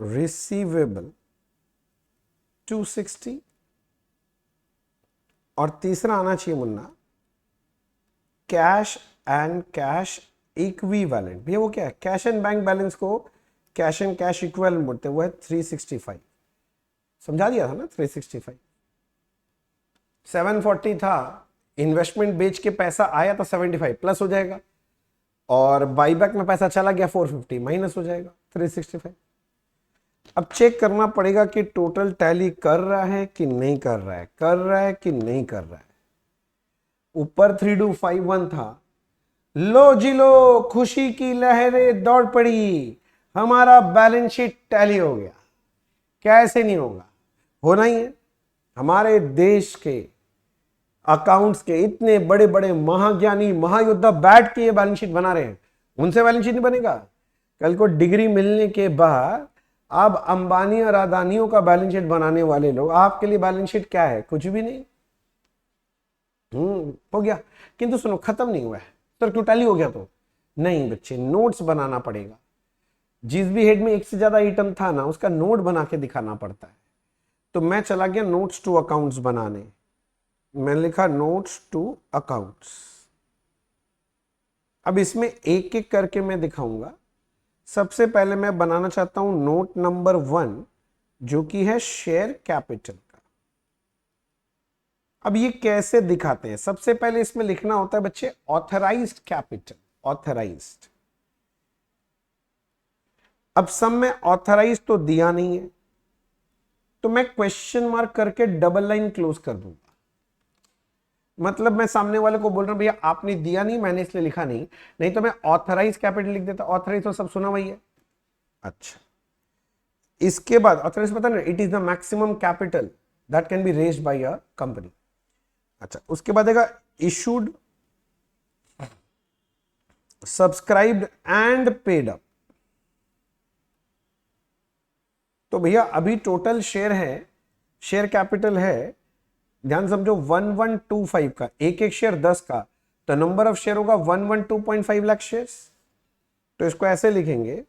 रिसीवेबल 260, और तीसरा आना चाहिए Munna cash and cash equivalent. भैया वो क्या है? कैश एंड बैंक बैलेंस को कैश एंड कैश इक्विवेलेंट बोलते हैं, वो है 365। समझा दिया था ना 365। 740 था, इन्वेस्टमेंट बेच के पैसा आया तो 75 प्लस हो जाएगा, और बाईबैक में पैसा चला गया 450 माइनस हो जाएगा 365। अब चेक करना पड़ेगा कि टोटल टैली कर रहा है कि नहीं कर रहा है, कर रहा है कि नहीं कर रहा है। ऊपर 3251 था, लो जी लो, खुशी की लहरें दौड़ पड़ी, हमारा बैलेंस शीट टैली हो गया। कैसे नहीं होगा, होना ही है। हमारे देश के अकाउंट्स के इतने बड़े बड़े महाज्ञानी महायोद्धा बैठ के ये बैलेंस शीट बना रहे हैं, उनसे बैलेंस शीट नहीं बनेगा। कल को डिग्री मिलने के बाद अब अंबानी और अदानियों का बैलेंस शीट बनाने वाले लोग, आपके लिए बैलेंस शीट क्या है? कुछ भी नहीं। हो गया। किंतु सुनो, खत्म नहीं हुआ है सर, क्यों टैली हो गया? तो नहीं बच्चे, नोट्स बनाना पड़ेगा। जिस भी हेड में एक से ज्यादा आइटम था ना, उसका नोट बना के दिखाना पड़ता है। तो मैं चला गया नोट्स टू अकाउंट्स बनाने, मैंने लिखा नोट्स टू अकाउंट्स। अब इसमें एक एक करके मैं दिखाऊंगा। सबसे पहले मैं बनाना चाहता हूं नोट नंबर 1, जो कि है शेयर कैपिटल का। अब ये कैसे दिखाते हैं? सबसे पहले इसमें लिखना होता है बच्चे ऑथराइज्ड कैपिटल, ऑथराइज्ड। अब सब में ऑथराइज तो दिया नहीं है, तो मैं क्वेश्चन मार्क करके डबल लाइन क्लोज कर दूंगा। मतलब मैं सामने वाले को बोल रहा हूं भैया आपने दिया नहीं, मैंने इसलिए लिखा नहीं, नहीं तो मैं ऑथराइज कैपिटल लिख देता। ऑथराइज तो सब सुना वही है। अच्छा, इसके बाद ऑथराइज पता ना, it is the maximum capital that can be raised bye a company. अच्छा, उसके बाद आएगा issued, subscribed and paid up. तो भैया अभी टोटल शेयर है, शेयर कैपिटल है, ध्यान समझो 1125 का, एक एक शेयर 10 का, तो नंबर ऑफ शेयर होगा 112.5 लाख शेयर्स। तो इसको ऐसे लिखेंगे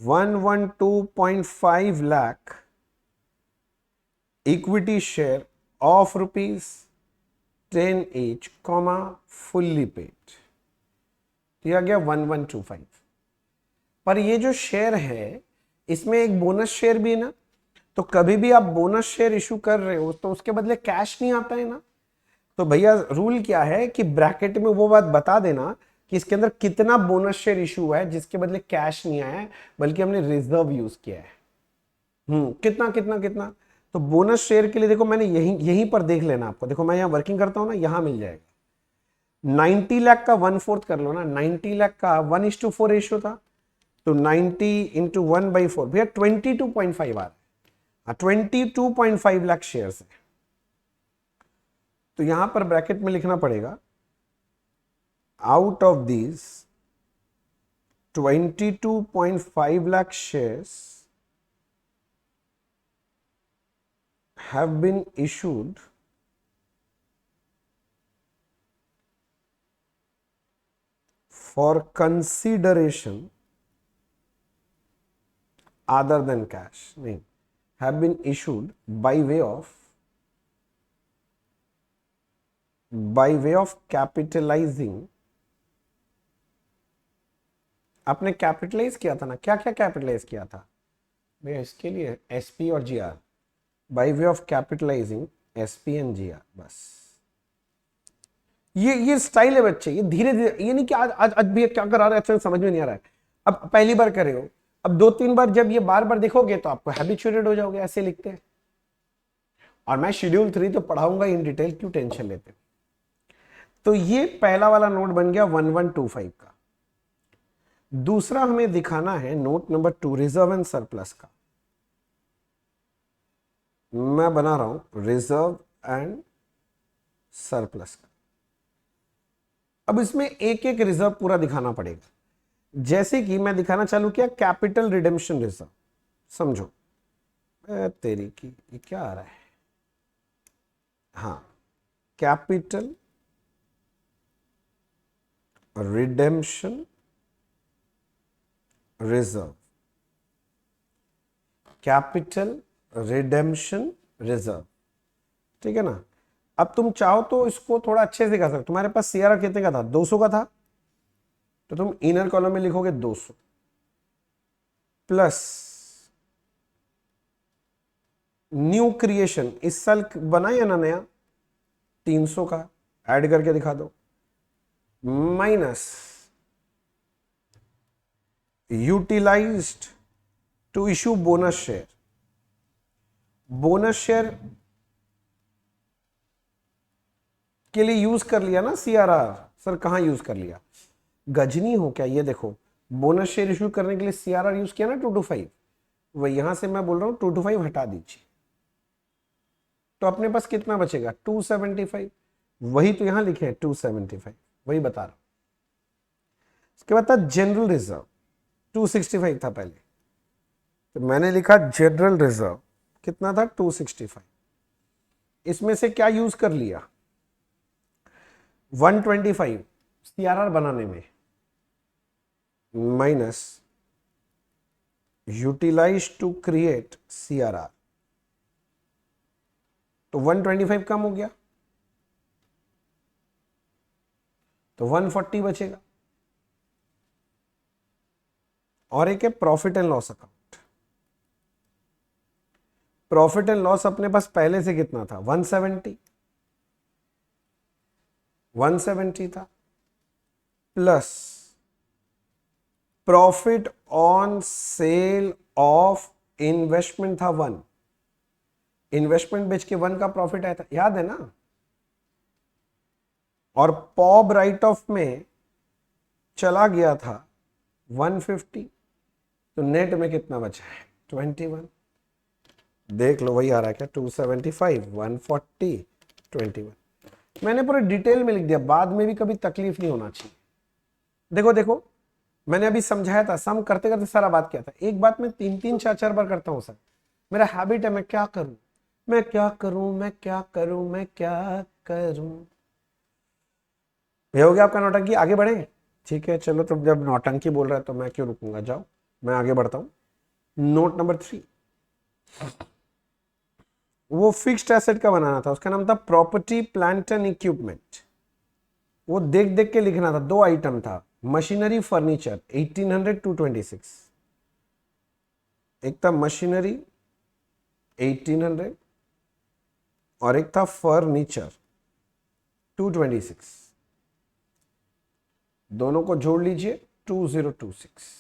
112.5 lakh equity share of ₹10 each, comma fully paid. तो आ गया 1125। पर ये जो शेयर है इसमें एक बोनस शेयर भी है ना, तो कभी भी आप बोनस शेयर इशू कर रहे हो तो उसके बदले कैश नहीं आता है ना। तो भैया रूल क्या है कि ब्रैकेट में वो बात बता देना कि इसके अंदर कितना बोनस शेयर इशू है जिसके बदले कैश नहीं आया है, बल्कि हमने रिजर्व यूज किया है। कितना कितना कितना? तो बोनस शेयर के लिए देखो, मैंने यहीं पर देख लेना आपको। देखो मैं यहां वर्किंग करता हूं ना, यहां मिल जाएगा 90 लाख का 1/4 कर लो ना, 90 लाख का 1:4 रेशियो था, तो 90 इंटू 1/4 भैया 22.5 आ रहा है। 22.5 लाख शेयर है। तो यहां पर ब्रैकेट में लिखना पड़ेगा out of these 22.5 lakh shares have been issued for consideration other than cash, नहीं, have been issued by way of bye way of capitalising, आपने कैपिटलाइज किया था ना, क्या क्या कैपिटलाइज किया था भैया इसके लिए, एसपी और GR, by way of capitalising SP and GR, बस ये स्टाइल है बच्चे, ये धीरे धीरे, ये नहीं कि आज आज आज भी क्या करा रहे हैं समझ में नहीं आ रहा है, अब पहली बार कर रहे हो, अब 2-3 बार जब ये बार बार देखोगे तो आपको हैबिचुएटेड हो जाओगे, ऐसे लिखते हैं। और मैं शेड्यूल 3 तो पढ़ाऊंगा इन डिटेल, क्यों टेंशन लेते। तो ये पहला वाला नोट बन गया 1125 का। दूसरा हमें दिखाना है note number 2 reserve and surplus का। मैं बना रहा हूं रिजर्व एंड सरप्लस का। अब इसमें एक एक रिजर्व पूरा दिखाना पड़ेगा, जैसे कि मैं दिखाना चालू किया कैपिटल रिडेम्पशन रिजर्व, समझो तेरी की ये क्या आ रहा है, हाँ capital redemption reserve, capital redemption reserve, ठीक है ना। अब तुम चाहो तो इसको थोड़ा अच्छे से कर सकते, तुम्हारे पास सीआरआर कितने का था, 200 का था, तो तुम इनर कॉलम में लिखोगे 200 प्लस न्यू क्रिएशन, इस साल बना या ना नया 300 का, ऐड करके दिखा दो, minus utilised to issue bonus share. Bonus share के लिए यूज कर लिया ना सीआरआर, सर कहां यूज कर लिया, गजनी हो क्या, ये देखो बोनस शेयर इशू करने के लिए सीआरआर यूज किया ना 225, वही यहां से मैं बोल रहा हूं 225 हटा दीजिए, तो अपने पास कितना बचेगा 275, वही तो यहां लिखे हैं 275, वही बता रहा हूं। उसके बाद था जनरल रिजर्व, 265 था पहले, तो मैंने लिखा जनरल रिजर्व कितना था 265, इसमें से क्या यूज कर लिया 125 सीआरआर बनाने में, minus utilise to create CRR, तो 125 कम हो गया, तो 140 बचेगा। और एक है profit and loss account, profit and loss अपने पास पहले से कितना था 170 था, plus profit on sale of investment था 1, इन्वेस्टमेंट बेच के 1 का प्रॉफिट आया था, याद है ना। और पॉब राइट ऑफ में चला गया था 150, तो नेट में कितना बचा है 21, देख लो वही आ रहा है क्या 275 140 21, मैंने पूरे डिटेल में लिख दिया, बाद में भी कभी तकलीफ नहीं होना चाहिए। देखो देखो मैंने अभी समझाया था, सम करते करते सारा बात किया था, एक बात मैं 3-3 4-4 बार करता हूं सर, मेरा हैबिट है, मैं क्या करूं मैं क्या करूं मैं क्या करूं मैं क्या करूं। ये हो गया आपका नौटंकी, आगे बढ़े, ठीक है चलो, तो जब नौटंकी बोल रहा है तो मैं क्यों रुकूंगा, जाओ मैं आगे बढ़ता हूं। नोट नंबर 3, वो फिक्स्ड एसेट का बनाना था, उसका नाम था प्रॉपर्टी प्लांट एंड इक्विपमेंट, वो देख देख के लिखना था, 2 आइटम था, मशीनरी फर्नीचर 1800 226, एक था मशीनरी 1800 और एक था फर्नीचर 226, दोनों को जोड़ लीजिए 2026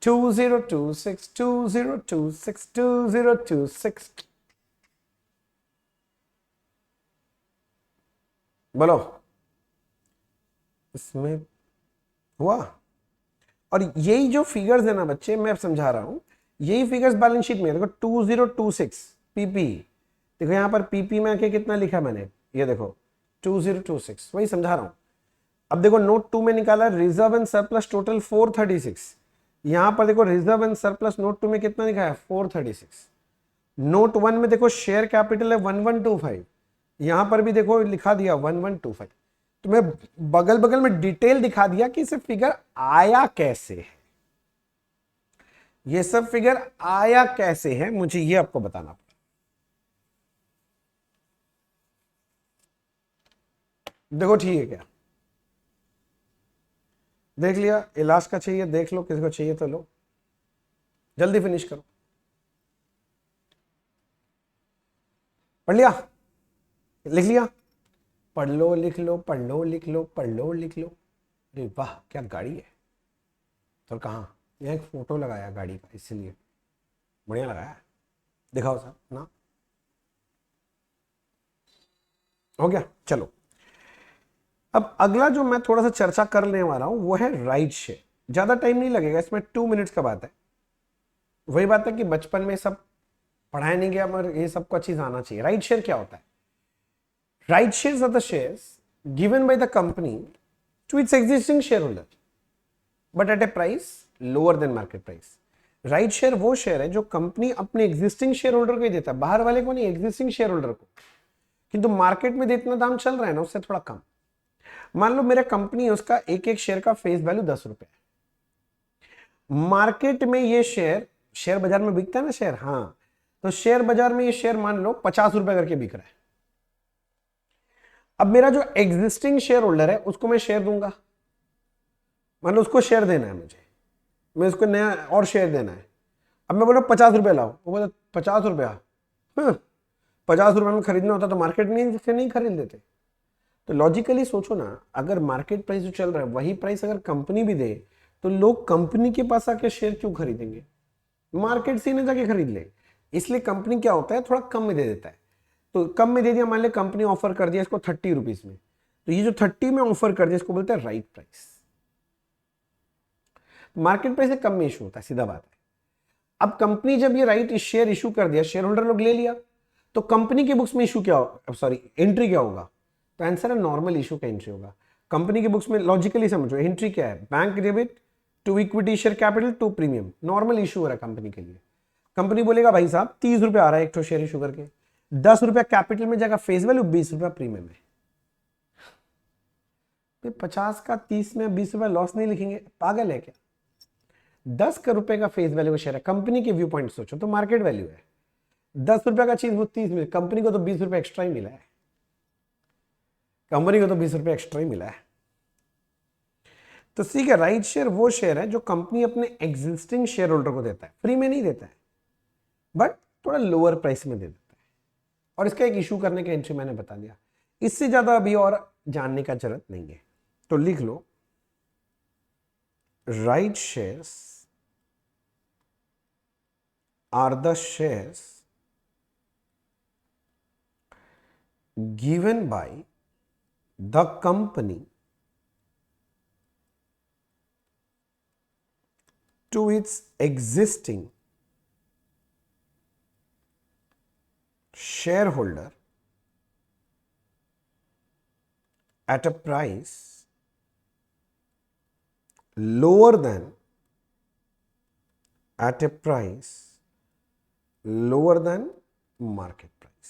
2026 2026 2026, बोलो इसमें हुआ। और यही जो फिगर्स है ना बच्चे, मैं समझा रहा हूं, यही फिगर्स बैलेंस शीट में देखो 2026 पीपी, देखो यहां पर पीपी में आके कितना लिखा मैंने, ये देखो 2026, वही समझा रहा हूं। अब देखो नोट 2 में निकाला रिजर्व एंड सरप्लस टोटल 436, यहां पर देखो रिजर्व एंड सरप्लस नोट 2 में कितना लिखा है 436, नोट 1 में देखो शेयर कैपिटल है 1125, यहां पर भी देखो लिखा दिया 1125, तो मैं बगल बगल में डिटेल दिखा दिया कि इसे फिगर आया कैसे है, ये सब फिगर आया कैसे है, मुझे ये आपको बताना पड़ा। देखो ठीक है क्या, देख लिया, ये लास्ट का चाहिए, देख लो किसी को चाहिए तो लो, जल्दी फिनिश करो। पढ़ लिया, लिख लिया, पढ़ लो लिख लो, पढ़ लो लिख लो, पढ़ लो लिख लो। अरे वाह क्या गाड़ी है। तो कहाँ, यहाँ एक फोटो लगाया गाड़ी का, इसीलिए बढ़िया लगाया। दिखाओ साहब ना, हो गया। चलो अब अगला जो मैं थोड़ा सा चर्चा करने वाला हूं वो है राइड शेयर। ज्यादा टाइम नहीं लगेगा इसमें, 2 मिनट्स का बात है। वही बात है कि बचपन में सब पढ़ाया नहीं गया, मगर ये सबको अच्छी से आना चाहिए। राइड शेयर क्या होता है? Right shares are the shares given by the company to its existing share holder but at a price lower than market price. Right share वो शेयर है जो कंपनी अपने एग्जिस्टिंग शेयर होल्डर को ही देता है, बाहर वाले को नहीं, एग्जिस्टिंग शेयर होल्डर को। किंतु मार्केट में जितना दाम चल रहा है ना उससे थोड़ा कम। मान लो मेरा कंपनी है, उसका एक एक शेयर का फेस वैल्यू 10 रुपए है। मार्केट में ये शेयर, शेयर बाजार में बिकता है ना शेयर, हाँ, तो शेयर बाजार में ये शेयर मान लो 50 रुपए करके बिक रहा है। अब मेरा जो एग्जिस्टिंग शेयर होल्डर है उसको मैं शेयर दूंगा, मान लो उसको शेयर देना है मुझे, मैं उसको नया और शेयर देना है। अब मैं बोला 50 रुपए लाओ, वो बोला 50 रुपया, 50 रुपए में खरीदना होता तो मार्केट में से नहीं खरीद लेते। तो लॉजिकली सोचो ना, अगर मार्केट प्राइस जो चल रहा है वही प्राइस अगर कंपनी भी दे तो लोग कंपनी के पास आके शेयर क्यों खरीदेंगे, मार्केट से नहीं जाके खरीद ले। इसलिए कंपनी क्या होता है, थोड़ा कम में दे देता है। तो कम में दे दिया, मान लिया कंपनी ऑफर कर दिया इसको 30 रुपीज में, तो ये जो 30 में ऑफर कर दिया इसको बोलते हैं राइट प्राइस। मार्केट प्राइस से कम में इशू होता है, सीधा बात है। अब कंपनी जब ये राइट शेयर इशू कर दिया, शेयर होल्डर लोग ले लिया, तो कंपनी के बुक्स में इशू क्या होगा, सॉरी एंट्री क्या होगा? तो आंसर है नॉर्मल इशू का एंट्री होगा। कंपनी के बुक्स में लॉजिकली समझो एंट्री क्या है, bank debit to equity share capital to premium, normal issue हो रहा है कंपनी के लिए। कंपनी बोलेगा भाई साहब 30 रुपए आ रहा है एक तो शेयर इशू करके, 10 रुपया कैपिटल में जाएगा फेस वैल्यू, 20 रुपया प्रीमियम है। 50 का 30 में 20 रुपया लॉस नहीं लिखेंगे, पागल है क्या? 10 रुपए का फेस वैल्यू का शेयर है, कंपनी के व्यू पॉइंट सोचो तो मार्केट वैल्यू है। 10 रुपए का चीज वो 30 मिले, कंपनी को तो 20 रुपए एक्स्ट्रा ही मिला है, कंपनी को तो 20 रुपए एक्स्ट्रा ही मिला है। तो ठीक है, राइट शेयर वो शेयर है जो कंपनी अपने एग्जिस्टिंग शेयर होल्डर को देता है, फ्री में नहीं देता है बट थोड़ा लोअर प्राइस में दे देता है। और इसका एक इशू करने का एंट्री मैंने बता दिया, इससे ज्यादा अभी और जानने का जरूरत नहीं है। तो लिख लो, right shares are the shares given by the company to its existing shareholder at a price lower than market price.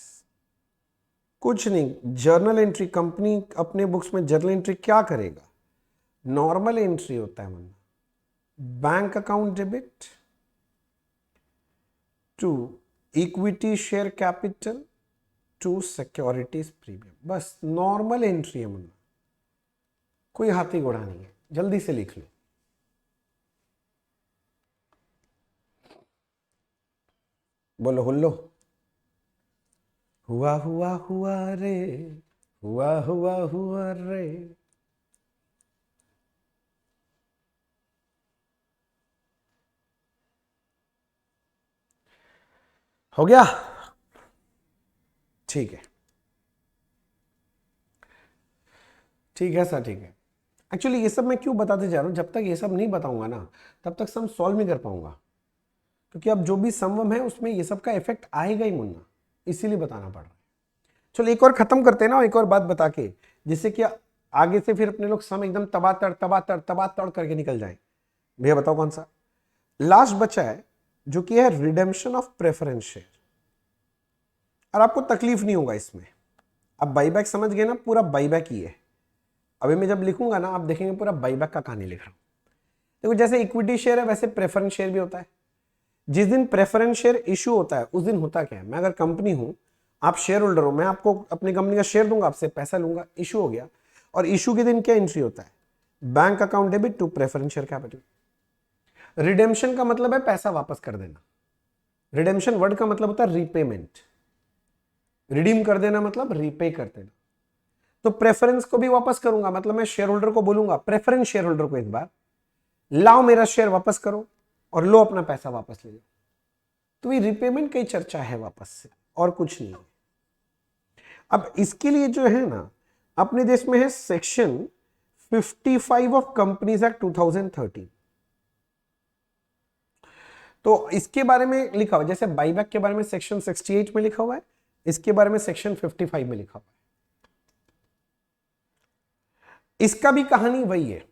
कुछ नहीं, जर्नल एंट्री, कंपनी अपने बुक्स में जर्नल एंट्री क्या करेगा, नॉर्मल एंट्री होता है वरना, bank account debit to equity share capital to securities premium, बस नॉर्मल एंट्री है वरना, कोई हाथी घोड़ा नहीं है। जल्दी से लिख लो, बोलो हुल्लो, हुआ हुआ हुआ रे, हुआ हुआ हुआ रे। हो गया, ठीक है, ठीक है सर, ठीक है। एक्चुअली ये सब मैं क्यों बताते जा रहा हूं, जब तक ये सब नहीं बताऊंगा ना तब तक सम सॉल्व नहीं कर पाऊंगा, क्योंकि अब जो भी समवम है उसमें ये सब का इफेक्ट आएगा ही मुन्ना, इसीलिए बताना पड़ रहा है। चलो एक और खत्म करते हैं ना, एक और बात बता के, जिससे कि आगे से फिर अपने लोग सम एकदम तबातड़ करके निकल जाए। भैया बताओ कौन सा लास्ट बचा है, जो कि है रिडेम्पशन ऑफ प्रेफरेंस शेयर। और आपको तकलीफ नहीं होगा इसमें, अब बाईबैक समझ गए ना, पूरा बाईबैक ही है। अभी मैं जब लिखूंगा ना आप देखेंगे पूरा बाईबैक का कहानी लिख रहा हूं। देखो जैसे इक्विटी शेयर है वैसे प्रेफरेंस शेयर भी होता है। जिस दिन प्रेफरेंस शेयर इशू होता है उस दिन होता क्या है, मैं अगर कंपनी हूं, आप शेयर होल्डर हो, मैं आपको अपनी कंपनी का शेयर दूंगा, आपसे पैसा लूंगा, इशू हो गया, और इशू के दिन क्या एंट्री होता है, bank account debit to preference share capital. Redemption का मतलब है पैसा वापस कर देना। रिडेम्पशन वर्ड का मतलब होता है रीपेमेंट। रिडीम कर देना मतलब रीपे कर देना। तो प्रेफरेंस को भी वापस करूंगा, मतलब मैं शेयर होल्डर को बोलूंगा, प्रेफरेंस शेयर होल्डर को इस बार, लाओ मेरा शेयर वापस करो और लो अपना पैसा वापस ले लो। तो ये रिपेमेंट की चर्चा है वापस से, और कुछ नहीं है। अब इसके लिए जो है ना, अपने देश में है सेक्शन 55 ऑफ कंपनीज एक्ट 2013। तो इसके बारे में लिखा हुआ, जैसे बाईबैक के बारे में सेक्शन 68 में लिखा हुआ है, इसके बारे में सेक्शन 55 में लिखा हुआ है। इसका भी कहानी वही है।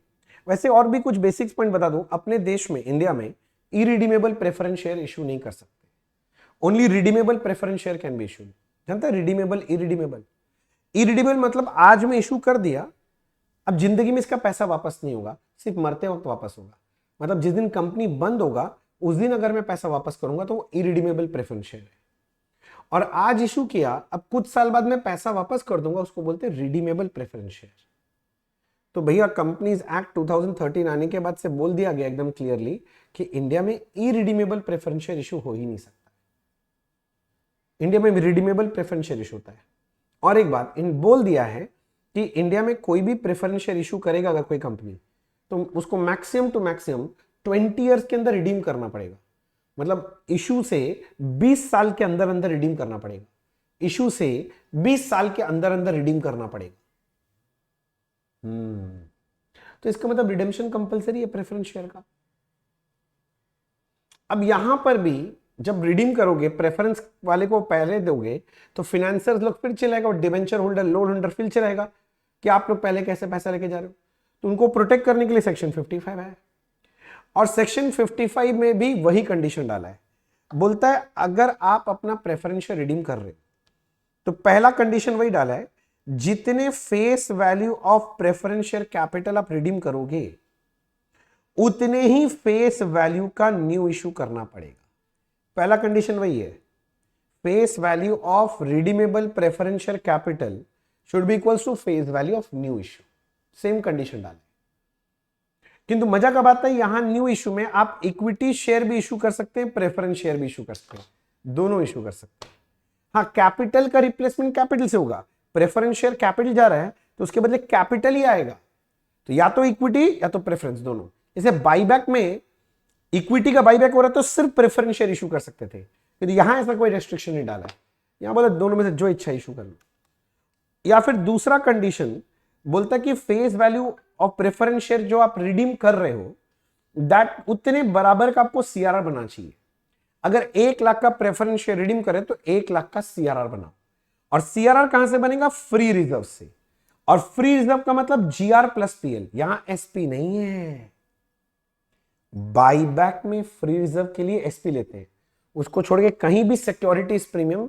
वैसे और भी कुछ बेसिक्स पॉइंट बता दूं, अपने देश में, इंडिया में इरिडीमेबल प्रेफरेंस शेयर इशू नहीं कर सकते। Only redeemable preference share can be issued. जानता है रिडीमेबल, इरिडीमेबल। इरिडीमेबल मतलब आज में इशू कर दिया, अब जिंदगी में इसका पैसा वापस नहीं होगा, सिर्फ मरते वक्त वापस होगा। मतलब जिस दिन कंपनी बंद होगा उस दिन अगर मैं पैसा वापस करूंगा तो वो इरिडीमेबल प्रेफरेंस शेयर है। और आज इशू किया, अब कुछ साल बाद मैं पैसा वापस कर दूंगा, उसको बोलते हैं रिडीमेबल प्रेफरेंस शेयर। तो भैया कंपनीज एक्ट 2013 आने के बाद से बोल दिया गया एकदम क्लियरली कि इंडिया में इरिडीमेबल प्रेफरेंस शेयर इशू हो ही नहीं सकता। इंडिया में रिडीमेबल प्रेफरेंस शेयर इशू होता है। और एक बात इन बोल दिया है कि इंडिया में कोई भी प्रेफरेंस शेयर इशू करेगा अगर कोई कंपनी, तो उसको मैक्सिमम टू मैक्सिमम 20 ईयर्स के अंदर रिडीम करना पड़ेगा। मतलब इशू से 20 साल के अंदर अंदर रिडीम करना पड़ेगा। इशू से 20 साल के अंदर अंदर रिडीम करना पड़ेगा। तो इसका मतलब रिडेम्पशन कंपलसरी है प्रेफरेंस शेयर का। अब यहां पर भी जब रिडीम करोगे, प्रेफरेंस वाले को पहले दोगे, तो फाइनेंसर्स लोग फिर चलाएगा, और डिबेंचर होल्डर, लोन होल्डर फिर चलाएगा कि आप लोग पहले कैसे पैसा लेके जा रहे हो। तो उनको प्रोटेक्ट करने के लिए सेक्शन 55 है। और सेक्शन 55 में भी वही कंडीशन डाला है। बोलता है अगर आप अपना प्रेफरेंस शेयर रिडीम कर रहे हो तो पहला कंडीशन वही डाला है, जितने face value of preference share capital आप रिडीम करोगे उतने ही फेस वैल्यू का न्यू इशू करना पड़ेगा। पहला कंडीशन वही है, face value of redeemable preference share capital should be equals to face value of new issue. Same condition डाले। किंतु मजा का बात है, यहां न्यू इशू में आप इक्विटी शेयर भी इशू कर सकते हैं, प्रेफरेंस शेयर भी इशू कर सकते हैं, दोनों इशू कर सकते हैं। हाँ, कैपिटल का रिप्लेसमेंट कैपिटल से होगा। प्रेफरेंस शेयर कैपिटल जा रहा है तो उसके बदले कैपिटल ही आएगा, तो या तो इक्विटी या तो प्रेफरेंस, दोनों। जैसे बाईबैक में इक्विटी का बाईबैक हो रहा है तो सिर्फ प्रेफरेंस शेयर इशू कर सकते थे, तो यहां ऐसा कोई रेस्ट्रिक्शन नहीं डाला है। यहां बोला दोनों में से जो इच्छा इशू कर लो। या फिर दूसरा कंडीशन बोलता है कि face value of preference share जो आप रिडीम कर रहे हो दैट उतने बराबर का आपको सीआरआर बनाना चाहिए। अगर 1 लाख का प्रेफरेंस शेयर रिडीम करें तो 1 लाख का सीआरआर बनाओ। और सीआरआर कहां से बनेगा? फ्री रिजर्व से। और फ्री रिजर्व का मतलब जीआर प्लस पीएल, यहां एसपी नहीं है। बाईबैक में फ्री रिजर्व के लिए एसपी लेते हैं, उसको छोड़ के कहीं भी सिक्योरिटीज प्रीमियम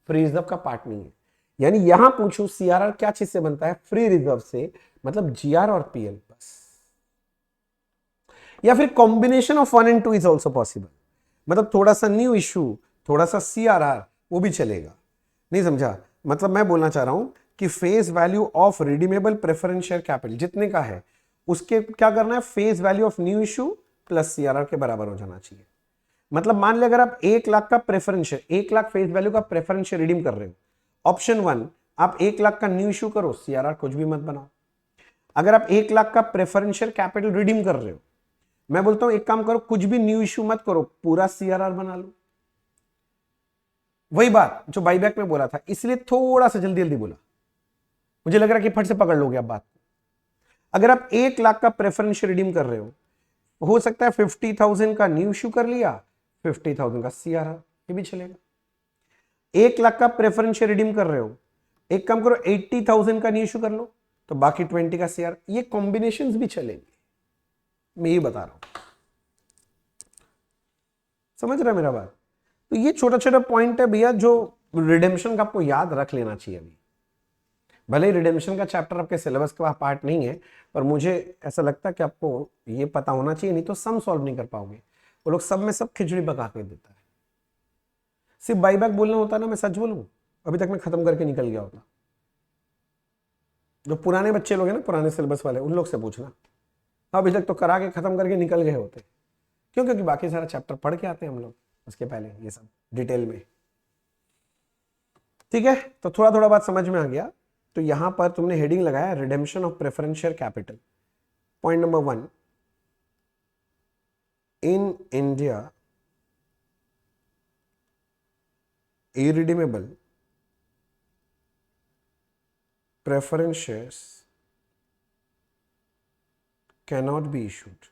फ्री रिजर्व का पार्ट नहीं है। यानी यहां पूछूं सीआरआर क्या चीज से बनता है? फ्री रिजर्व से, मतलब जीआर और पीएल बस। या फिर combination of 1 and 2 is also possible, मतलब थोड़ा सा न्यू इशू, थोड़ा सा सीआरआर, वो भी चलेगा। नहीं समझा? मतलब मैं बोलना चाह रहा हूं कि face value of redeemable preference share capital जितने का है उसके क्या करना है? Face value of new issue plus CRR के बराबर हो जाना चाहिए। मतलब मान लिया अगर आप 1 लाख का preference share, 1 lakh face value का प्रेफरेंस शेयर रिडीम कर रहे हो, ऑप्शन 1 आप 1 लाख का न्यू इशू करो, सीआरआर कुछ भी मत बनाओ। अगर आप 1 लाख का प्रेफरेंस शेयर कैपिटल रिडीम कर रहे हो, मैं बोलता हूं एक काम करो, कुछ भी न्यू इशू मत करो, पूरा सीआरआर बना लो। वही बात जो बाईबैक में बोला था, इसलिए थोड़ा सा जल्दी जल्दी बोला, मुझे लग रहा है कि फट से पकड़ लोगे आप बात। अगर आप 1 लाख का प्रेफरेंस शेयर रिडीम कर रहे हो सकता है 50,000 का न्यू इशू कर लिया, 50,000 का सीआरआर, ये भी चलेगा। 1 लाख का प्रेफरेंस शेयर रिडीम कर रहे हो, एक काम करो 80,000 का न्यू इशू कर लो, तो बाकी 20 का सीआर। ये कॉम्बिनेशंस भी चलेंगे, मैं ये बता रहा हूं। समझ रहा है मेरा बात? तो ये छोटा छोटा पॉइंट है भैया जो रिडेम्पशन का आपको याद रख लेना चाहिए। अभी भले ही रिडेम्पशन का चैप्टर आपके सिलेबस का पार्ट नहीं है, पर मुझे ऐसा लगता है कि आपको ये पता होना चाहिए, नहीं तो सम सॉल्व नहीं कर पाओगे। वो लोग सब में सब खिचड़ी पका के देता है। सिर्फ बाईबैक बोलना होता ना, मैं सच बोलूं अभी तक मैं खत्म करके निकल गया होता। जो पुराने बच्चे लोग हैं ना, पुराने सिलेबस वाले, उन लोग से पूछना, अभी तक तो करा के खत्म करके निकल गए होते। क्यों? क्योंकि बाकी सारा चैप्टर पढ़ के आते हैं हम लोग उसके पहले, ये सब डिटेल में। ठीक है, तो थोड़ा थोड़ा बात समझ में आ गया। तो यहां पर तुमने हेडिंग लगाया redemption of preference share capital. Point number 1, in India irredeemable preference shares cannot be issued.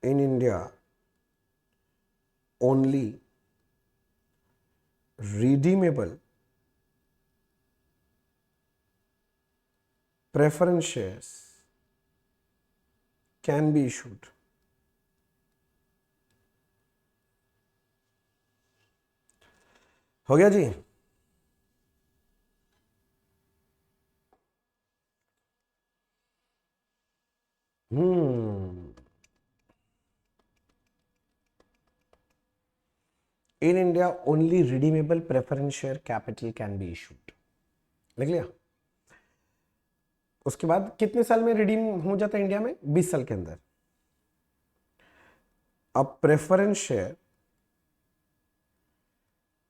In India, only redeemable preference shares can be issued. हो गया जी? In India only redeemable preference share capital can be issued. लिख लिया? उसके बाद कितने साल में रिडीम हो जाता है इंडिया में? 20 साल के अंदर। अब preference share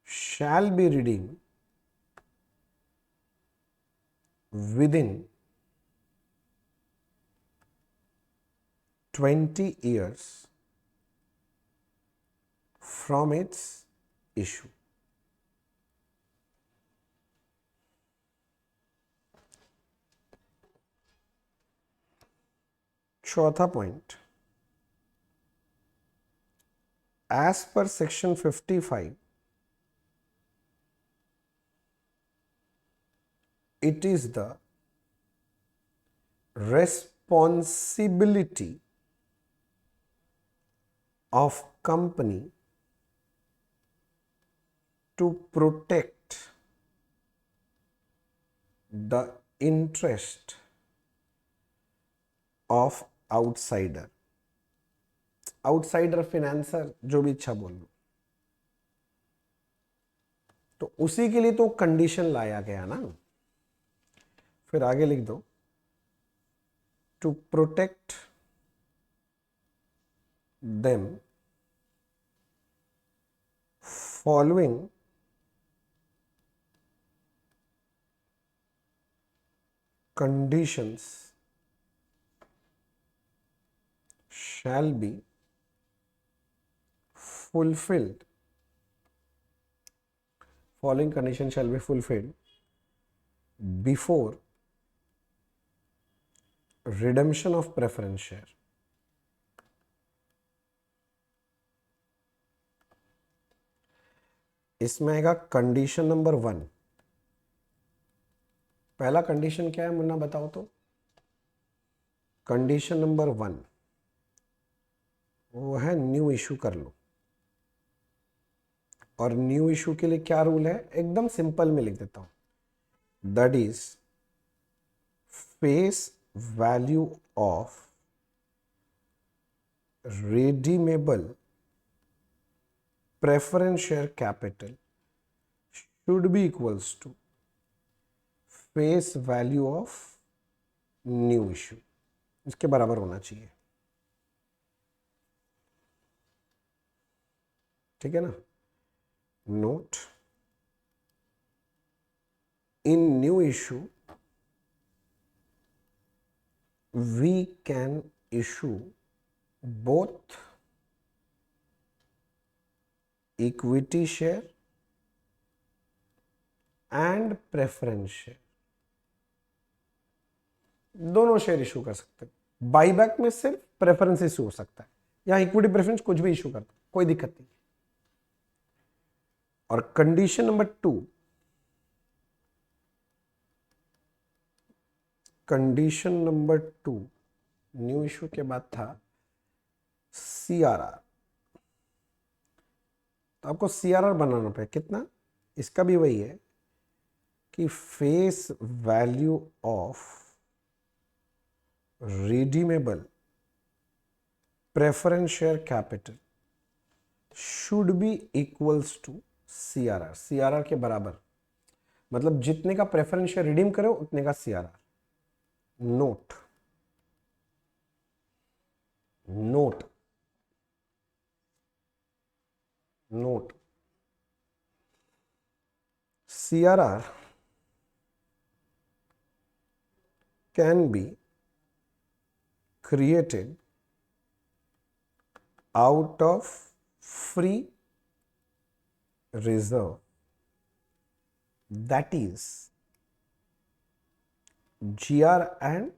shall be redeemed within 20 years from its issue. चौथा point, as per section 55, it is the responsibility of company to protect the interest of outsider, outsider, financer, जो भी इच्छा बोल लो। तो उसी के लिए तो कंडीशन लाया गया ना। फिर आगे लिख दो, to protect them following conditions shall be fulfilled. Following condition shall be fulfilled before redemption of preference share. इसमें आएगा कंडीशन नंबर 1। पहला कंडीशन क्या है मुन्ना, बताओ तो? कंडीशन नंबर 1 वो है न्यू इशू कर लो। और न्यू इशू के लिए क्या रूल है? एकदम सिंपल में लिख देता हूं, that is face value of redeemable preference share capital should be equals to face value of new issue, इसके बराबर होना चाहिए। ठीक है ना? Note, in new issue we can issue both equity share and preference share, दोनों share issue कर सकते हैं। बाईबैक में सिर्फ प्रेफरेंस इशू हो सकता है, या इक्विटी प्रेफरेंस कुछ भी इशू करता है, कोई दिक्कत नहीं। और condition number 2, condition number 2 new issue के बाद था सीआरआर। तो आपको सीआरआर बनाना पड़ेगा। कितना? इसका भी वही है कि face value of redeemable preference share capital should be equals to CRR, CRR के बराबर मतलब जितने का प्रेफरेंस शेयर रिडीम करो उतने का CRR। Note, note, note, CRR can be created out of free reserve, that is GR and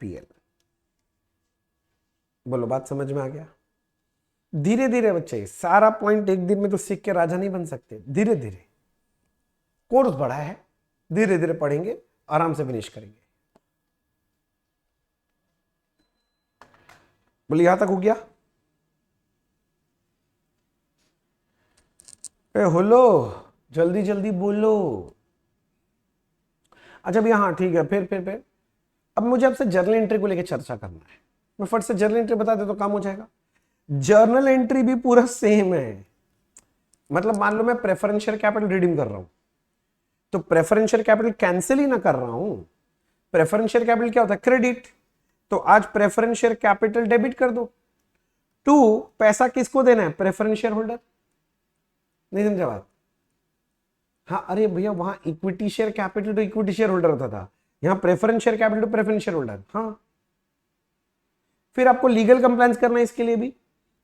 PL। बोलो बात समझ में आ गया? धीरे धीरे बच्चे, सारा पॉइंट एक दिन में तो सीख के राजा नहीं बन सकते, धीरे धीरे कोर्स बड़ा है, धीरे धीरे पढ़ेंगे, आराम से फिनिश करेंगे। बोले यहां तक हो गया? होलो, जल्दी जल्दी बोलो। अच्छा भैया, हाँ ठीक है। फिर अब मुझे आपसे जर्नल एंट्री को लेकर चर्चा करना है। मैं फट से जर्नल एंट्री बता दे तो काम हो जाएगा। जर्नल एंट्री भी पूरा सेम है। मतलब मान लो मैं प्रेफरेंशियल कैपिटल रिडीम कर रहा हूं, तो प्रेफरेंशियल कैपिटल कैंसिल ही ना कर रहा हूं। प्रेफरेंशियल कैपिटल क्या होता है? क्रेडिट। तो आज प्रेफरेंशियल कैपिटल डेबिट कर दो। टू, पैसा किसको देना है? Preferential holder. नहीं समझा बात? हाँ, अरे भैया वहां इक्विटी शेयर कैपिटल तो इक्विटी शेयर होल्डर होता था, यहां प्रेफरेंस शेयर कैपिटल तो प्रेफरेंस शेयर होल्डर। हाँ, फिर आपको लीगल कंप्लायंस करना है इसके लिए भी।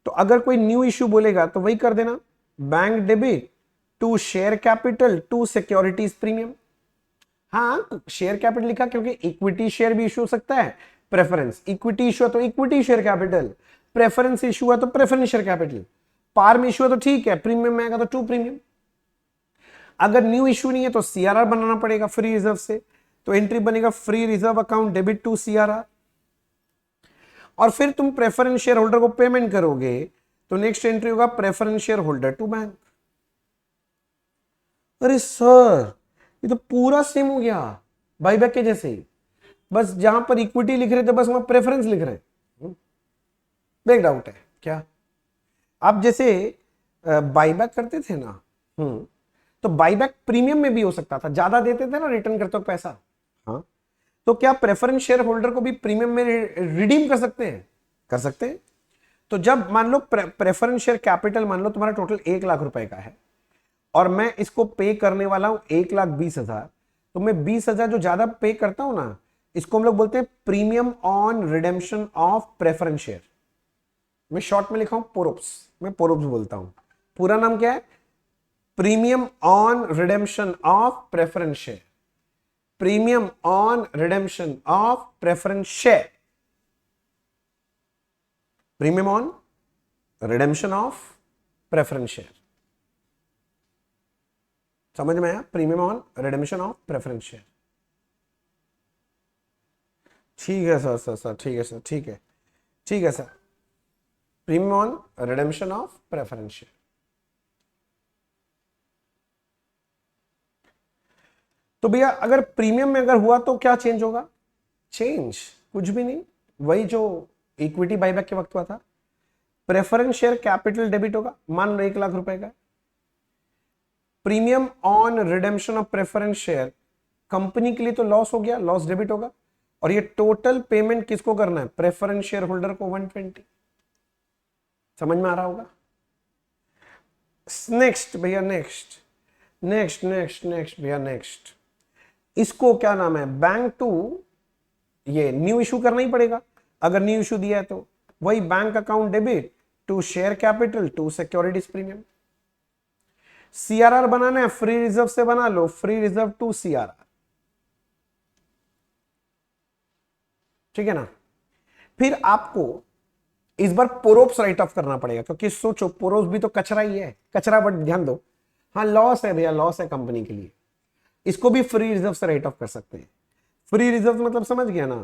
तो अगर कोई न्यू इश्यू बोलेगा तो वही कर देना, bank debit to share capital to securities premium. हाँ, शेयर कैपिटल लिखा क्योंकि इक्विटी शेयर भी इश्यू हो सकता है, प्रेफरेंस इक्विटी इश्यू है तो equity share capital, preference issue है तो प्रेफरेंस शेयर कैपिटल, पार में इश्यू है तो ठीक है, प्रीमियम में आएगा तो टू प्रीमियम। अगर न्यू इश्यू नहीं है तो CRR बनाना पड़ेगा फ्री रिजर्व से, तो एंट्री बनेगा free reserve account debit to CRR। और फिर तुम प्रेफरेंस शेयर होल्डर को पेमेंट करोगे तो नेक्स्ट एंट्री होगा preference share holder to bank. अरे सर, ये तो पूरा सेम हो गया बाईबैक के जैसे ही, बस जहां पर इक्विटी लिख रहे थे बस वहां प्रेफरेंस लिख रहे हैं। बिग डाउट है क्या? आप जैसे बाईबैक करते थे ना, तो बाईबैक प्रीमियम में भी हो सकता था, ज्यादा देते थे ना रिटर्न करते हो पैसा। हाँ, तो क्या प्रेफरेंस शेयर होल्डर को भी प्रीमियम में रिडीम कर सकते हैं? कर सकते हैं। तो जब मान लो प्रेफरेंस शेयर कैपिटल मान लो तुम्हारा टोटल 1 लाख रुपए का है और मैं इसको पे करने वाला हूं 1,20,000, तो मैं 20,000 जो ज्यादा पे करता हूं ना, इसको हम लोग बोलते हैं premium on redemption of preference share. मैं शॉर्ट में लिखा हूं पोरोप्स, मैं पोरोप्स बोलता हूं। पूरा नाम क्या है? Premium on redemption of preference share. Premium on redemption of preference share. Premium on redemption of preference share. समझ में आया? Premium on redemption of preference share. ठीक है सर, ठीक है सर, ठीक है, ठीक है sir. Premium on redemption of preference share. तो भैया अगर प्रीमियम में अगर हुआ तो क्या चेंज होगा? चेंज कुछ भी नहीं, वही जो इक्विटी बायबैक के वक्त हुआ था। प्रेफरेंस शेयर कैपिटल डेबिट होगा, मान लो 1 लाख रुपए का। Premium on redemption of preference share company के लिए तो लॉस हो गया, लॉस डेबिट होगा। और ये टोटल पेमेंट किसको करना है? प्रेफरेंस शेयर होल्डर को 120। समझ में आ रहा होगा? नेक्स्ट भैया, नेक्स्ट नेक्स्ट नेक्स्ट नेक्स्ट भैया, नेक्स्ट इसको क्या नाम है? बैंक टू, ये न्यू इशू करना ही पड़ेगा। अगर न्यू इशू दिया है तो वही bank account debit to share capital to securities premium. CRR बनाना है, फ्री रिजर्व से बना लो, फ्री रिजर्व टू CRR। ठीक है ना? फिर आपको इस बार पोरोप्स राइट ऑफ करना पड़ेगा, क्योंकि सोचो पोरोप्स भी तो कचरा ही है, कचरा, बट ध्यान दो। हाँ, लॉस है भैया, लॉस है कंपनी के लिए, इसको भी फ्री रिजर्व से राइट ऑफ कर सकते हैं। फ्री रिजर्व मतलब समझ गया ना?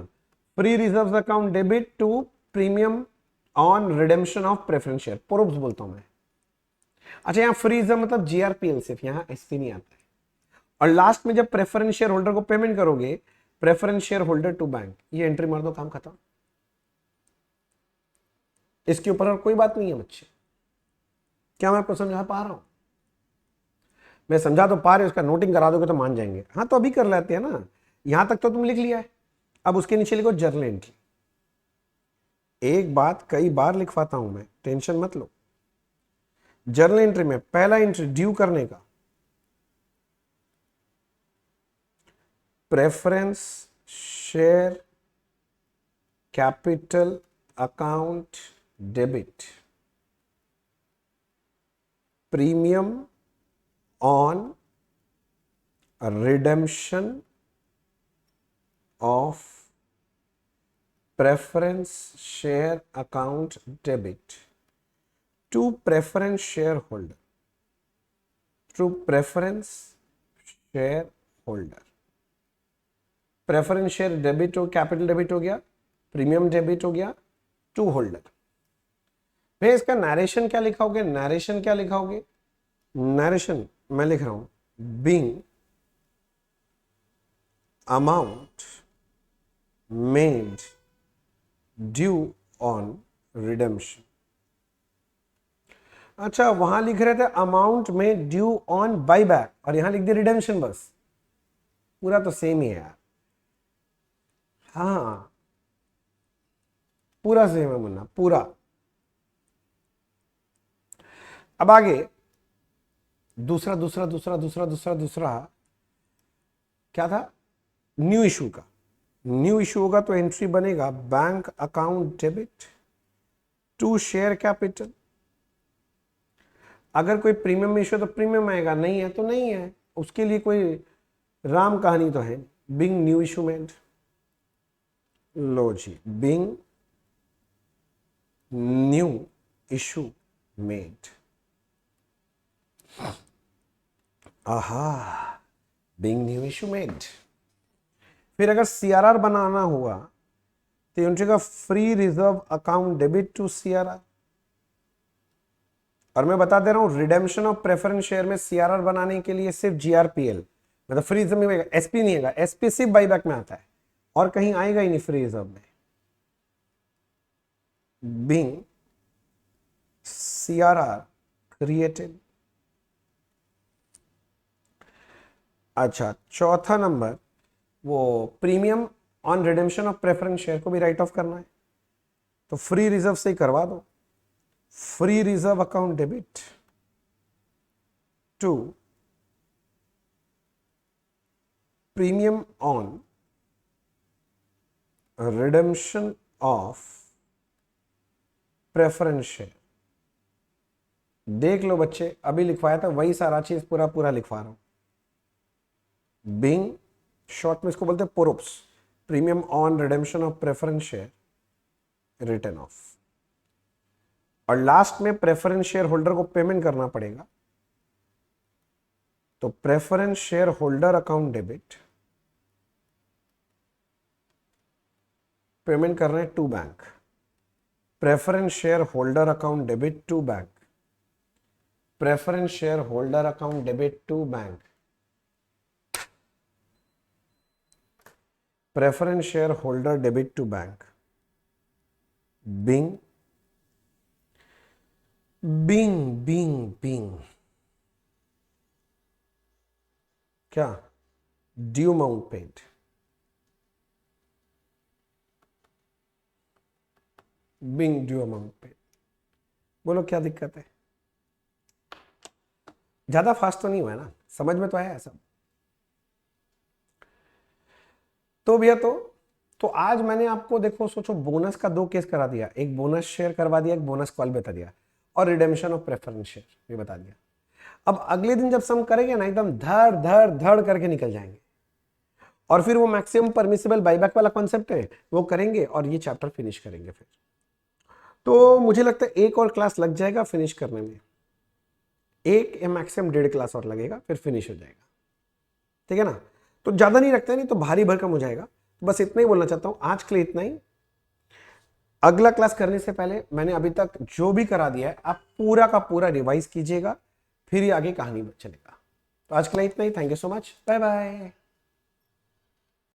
Free reserve account debit to premium on redemption of preference share, POROPS बोलता हूं मैं। अच्छा, यहां फ्री रिजर्व मतलब GRPL सिर्फ, यहां SP नहीं आता है। और लास्ट में जब प्रेफरेंस शेयर होल्डर को पेमेंट करोगे, preference share holder to bank, ये एंट्री मार दो, काम खत्म। इसके ऊपर और कोई बात नहीं है बच्चे। क्या मैं आपको समझा पा रहा हूं? मैं समझा तो पा रहे, उसका नोटिंग करा दोगे तो मान जाएंगे। हाँ तो अभी कर लेते हैं ना, यहां तक तो तुम लिख लिया है। अब उसके नीचे लिखो जर्नल एंट्री। एक बात कई बार लिखवाता हूं मैं, टेंशन मत लो। जर्नल एंट्री में पहला एंट्री ड्यू करने का, preference share capital account debit, premium on redemption of preference share account debit to preference shareholder, to preference shareholder। Preference share debit हो, कैपिटल डेबिट हो गया, प्रीमियम डेबिट हो गया, टू होल्डर। भैया इसका नरेशन क्या लिखाओगे? नरेशन क्या लिखाओगे? नरेशन मैं लिख रहा हूं, being amount made due on redemption। अच्छा वहां लिख रहे थे अमाउंट में ड्यू ऑन बाईबैक, और यहां लिख दिया रिडेम्पशन, बस पूरा तो सेम ही है यार। हाँ पूरा सेम है मुन्ना, पूरा। अब आगे दूसरा दूसरा दूसरा दूसरा दूसरा दूसरा क्या था? न्यू इशू का। न्यू इशू होगा तो एंट्री बनेगा bank account debit to share capital. अगर कोई प्रीमियम इशू तो प्रीमियम आएगा, नहीं है तो नहीं है, उसके लिए कोई राम कहानी तो है। बिंग न्यू इशू मेड, लो जी, बिंग न्यू इशू मेड। आहा, बिंग न्यू इशू मेड। फिर अगर सीआरआर बनाना हुआ तो एंट्री का free reserve account debit to CRR. और मैं बता दे रहा हूं रिडेम्पशन ऑफ प्रेफरेंस शेयर में सीआरआर बनाने के लिए सिर्फ जीआरपीएल, मतलब फ्री रिजर्व में, एसपी नहीं आएगा, एसपी सिर्फ बाईबैक में आता है और कहीं आएगा ही नहीं फ्री रिजर्व में। Being CRR created. अच्छा चौथा नंबर, वो premium on redemption of preference share को भी राइट ऑफ करना है, तो फ्री रिजर्व से ही करवा दो। Free reserve account debit to premium on redemption of preference share. देख लो बच्चे, अभी लिखवाया था वही सारा चीज पूरा पूरा लिखवा रहा हूं। बिंग शॉर्ट में इसको बोलते हैं POROPS, premium on redemption of preference share written off. और लास्ट में प्रेफरेंस शेयर होल्डर को पेमेंट करना पड़ेगा, तो preference share holder account debit, payment कर रहे हैं to bank, preference share holder account debit to bank, preference share holder account debit to bank, preference share holder debit to bank. Being being being being क्या? Due amount paid. Being due amount paid. बोलो क्या दिक्कत है? ज्यादा fast तो नहीं हुआ ना, समझ में तो आया सब? तो भैया तो आज मैंने आपको देखो सोचो बोनस का 2 केस करा दिया, एक बोनस शेयर करवा दिया, एक बोनस कॉल बता दिया, और रिडेम्पशन ऑफ प्रेफरेंस शेयर ये बता दिया। अब अगले दिन जब सम करेंगे ना एकदम धड़ धड़ धड़ करके निकल जाएंगे, और फिर वो मैक्सिमम परमिसिबल बाईबैक वाला कॉन्सेप्ट है वो करेंगे और ये चैप्टर फिनिश करेंगे। फिर तो मुझे लगता है एक और क्लास लग जाएगा फिनिश करने में, एक या मैक्सिमम 1.5 क्लास और लगेगा, फिर फिनिश हो जाएगा। ठीक है ना? तो ज्यादा नहीं रखते, नहीं तो भारी भरकम हो जाएगा। बस इतना ही बोलना चाहता हूं, आज के लिए इतना ही। अगला क्लास करने से पहले मैंने अभी तक जो भी करा दिया है आप पूरा का पूरा रिवाइज कीजिएगा, फिर ही आगे कहानी चलेगा। तो आज के लिए इतना ही। Thank you so much, bye bye.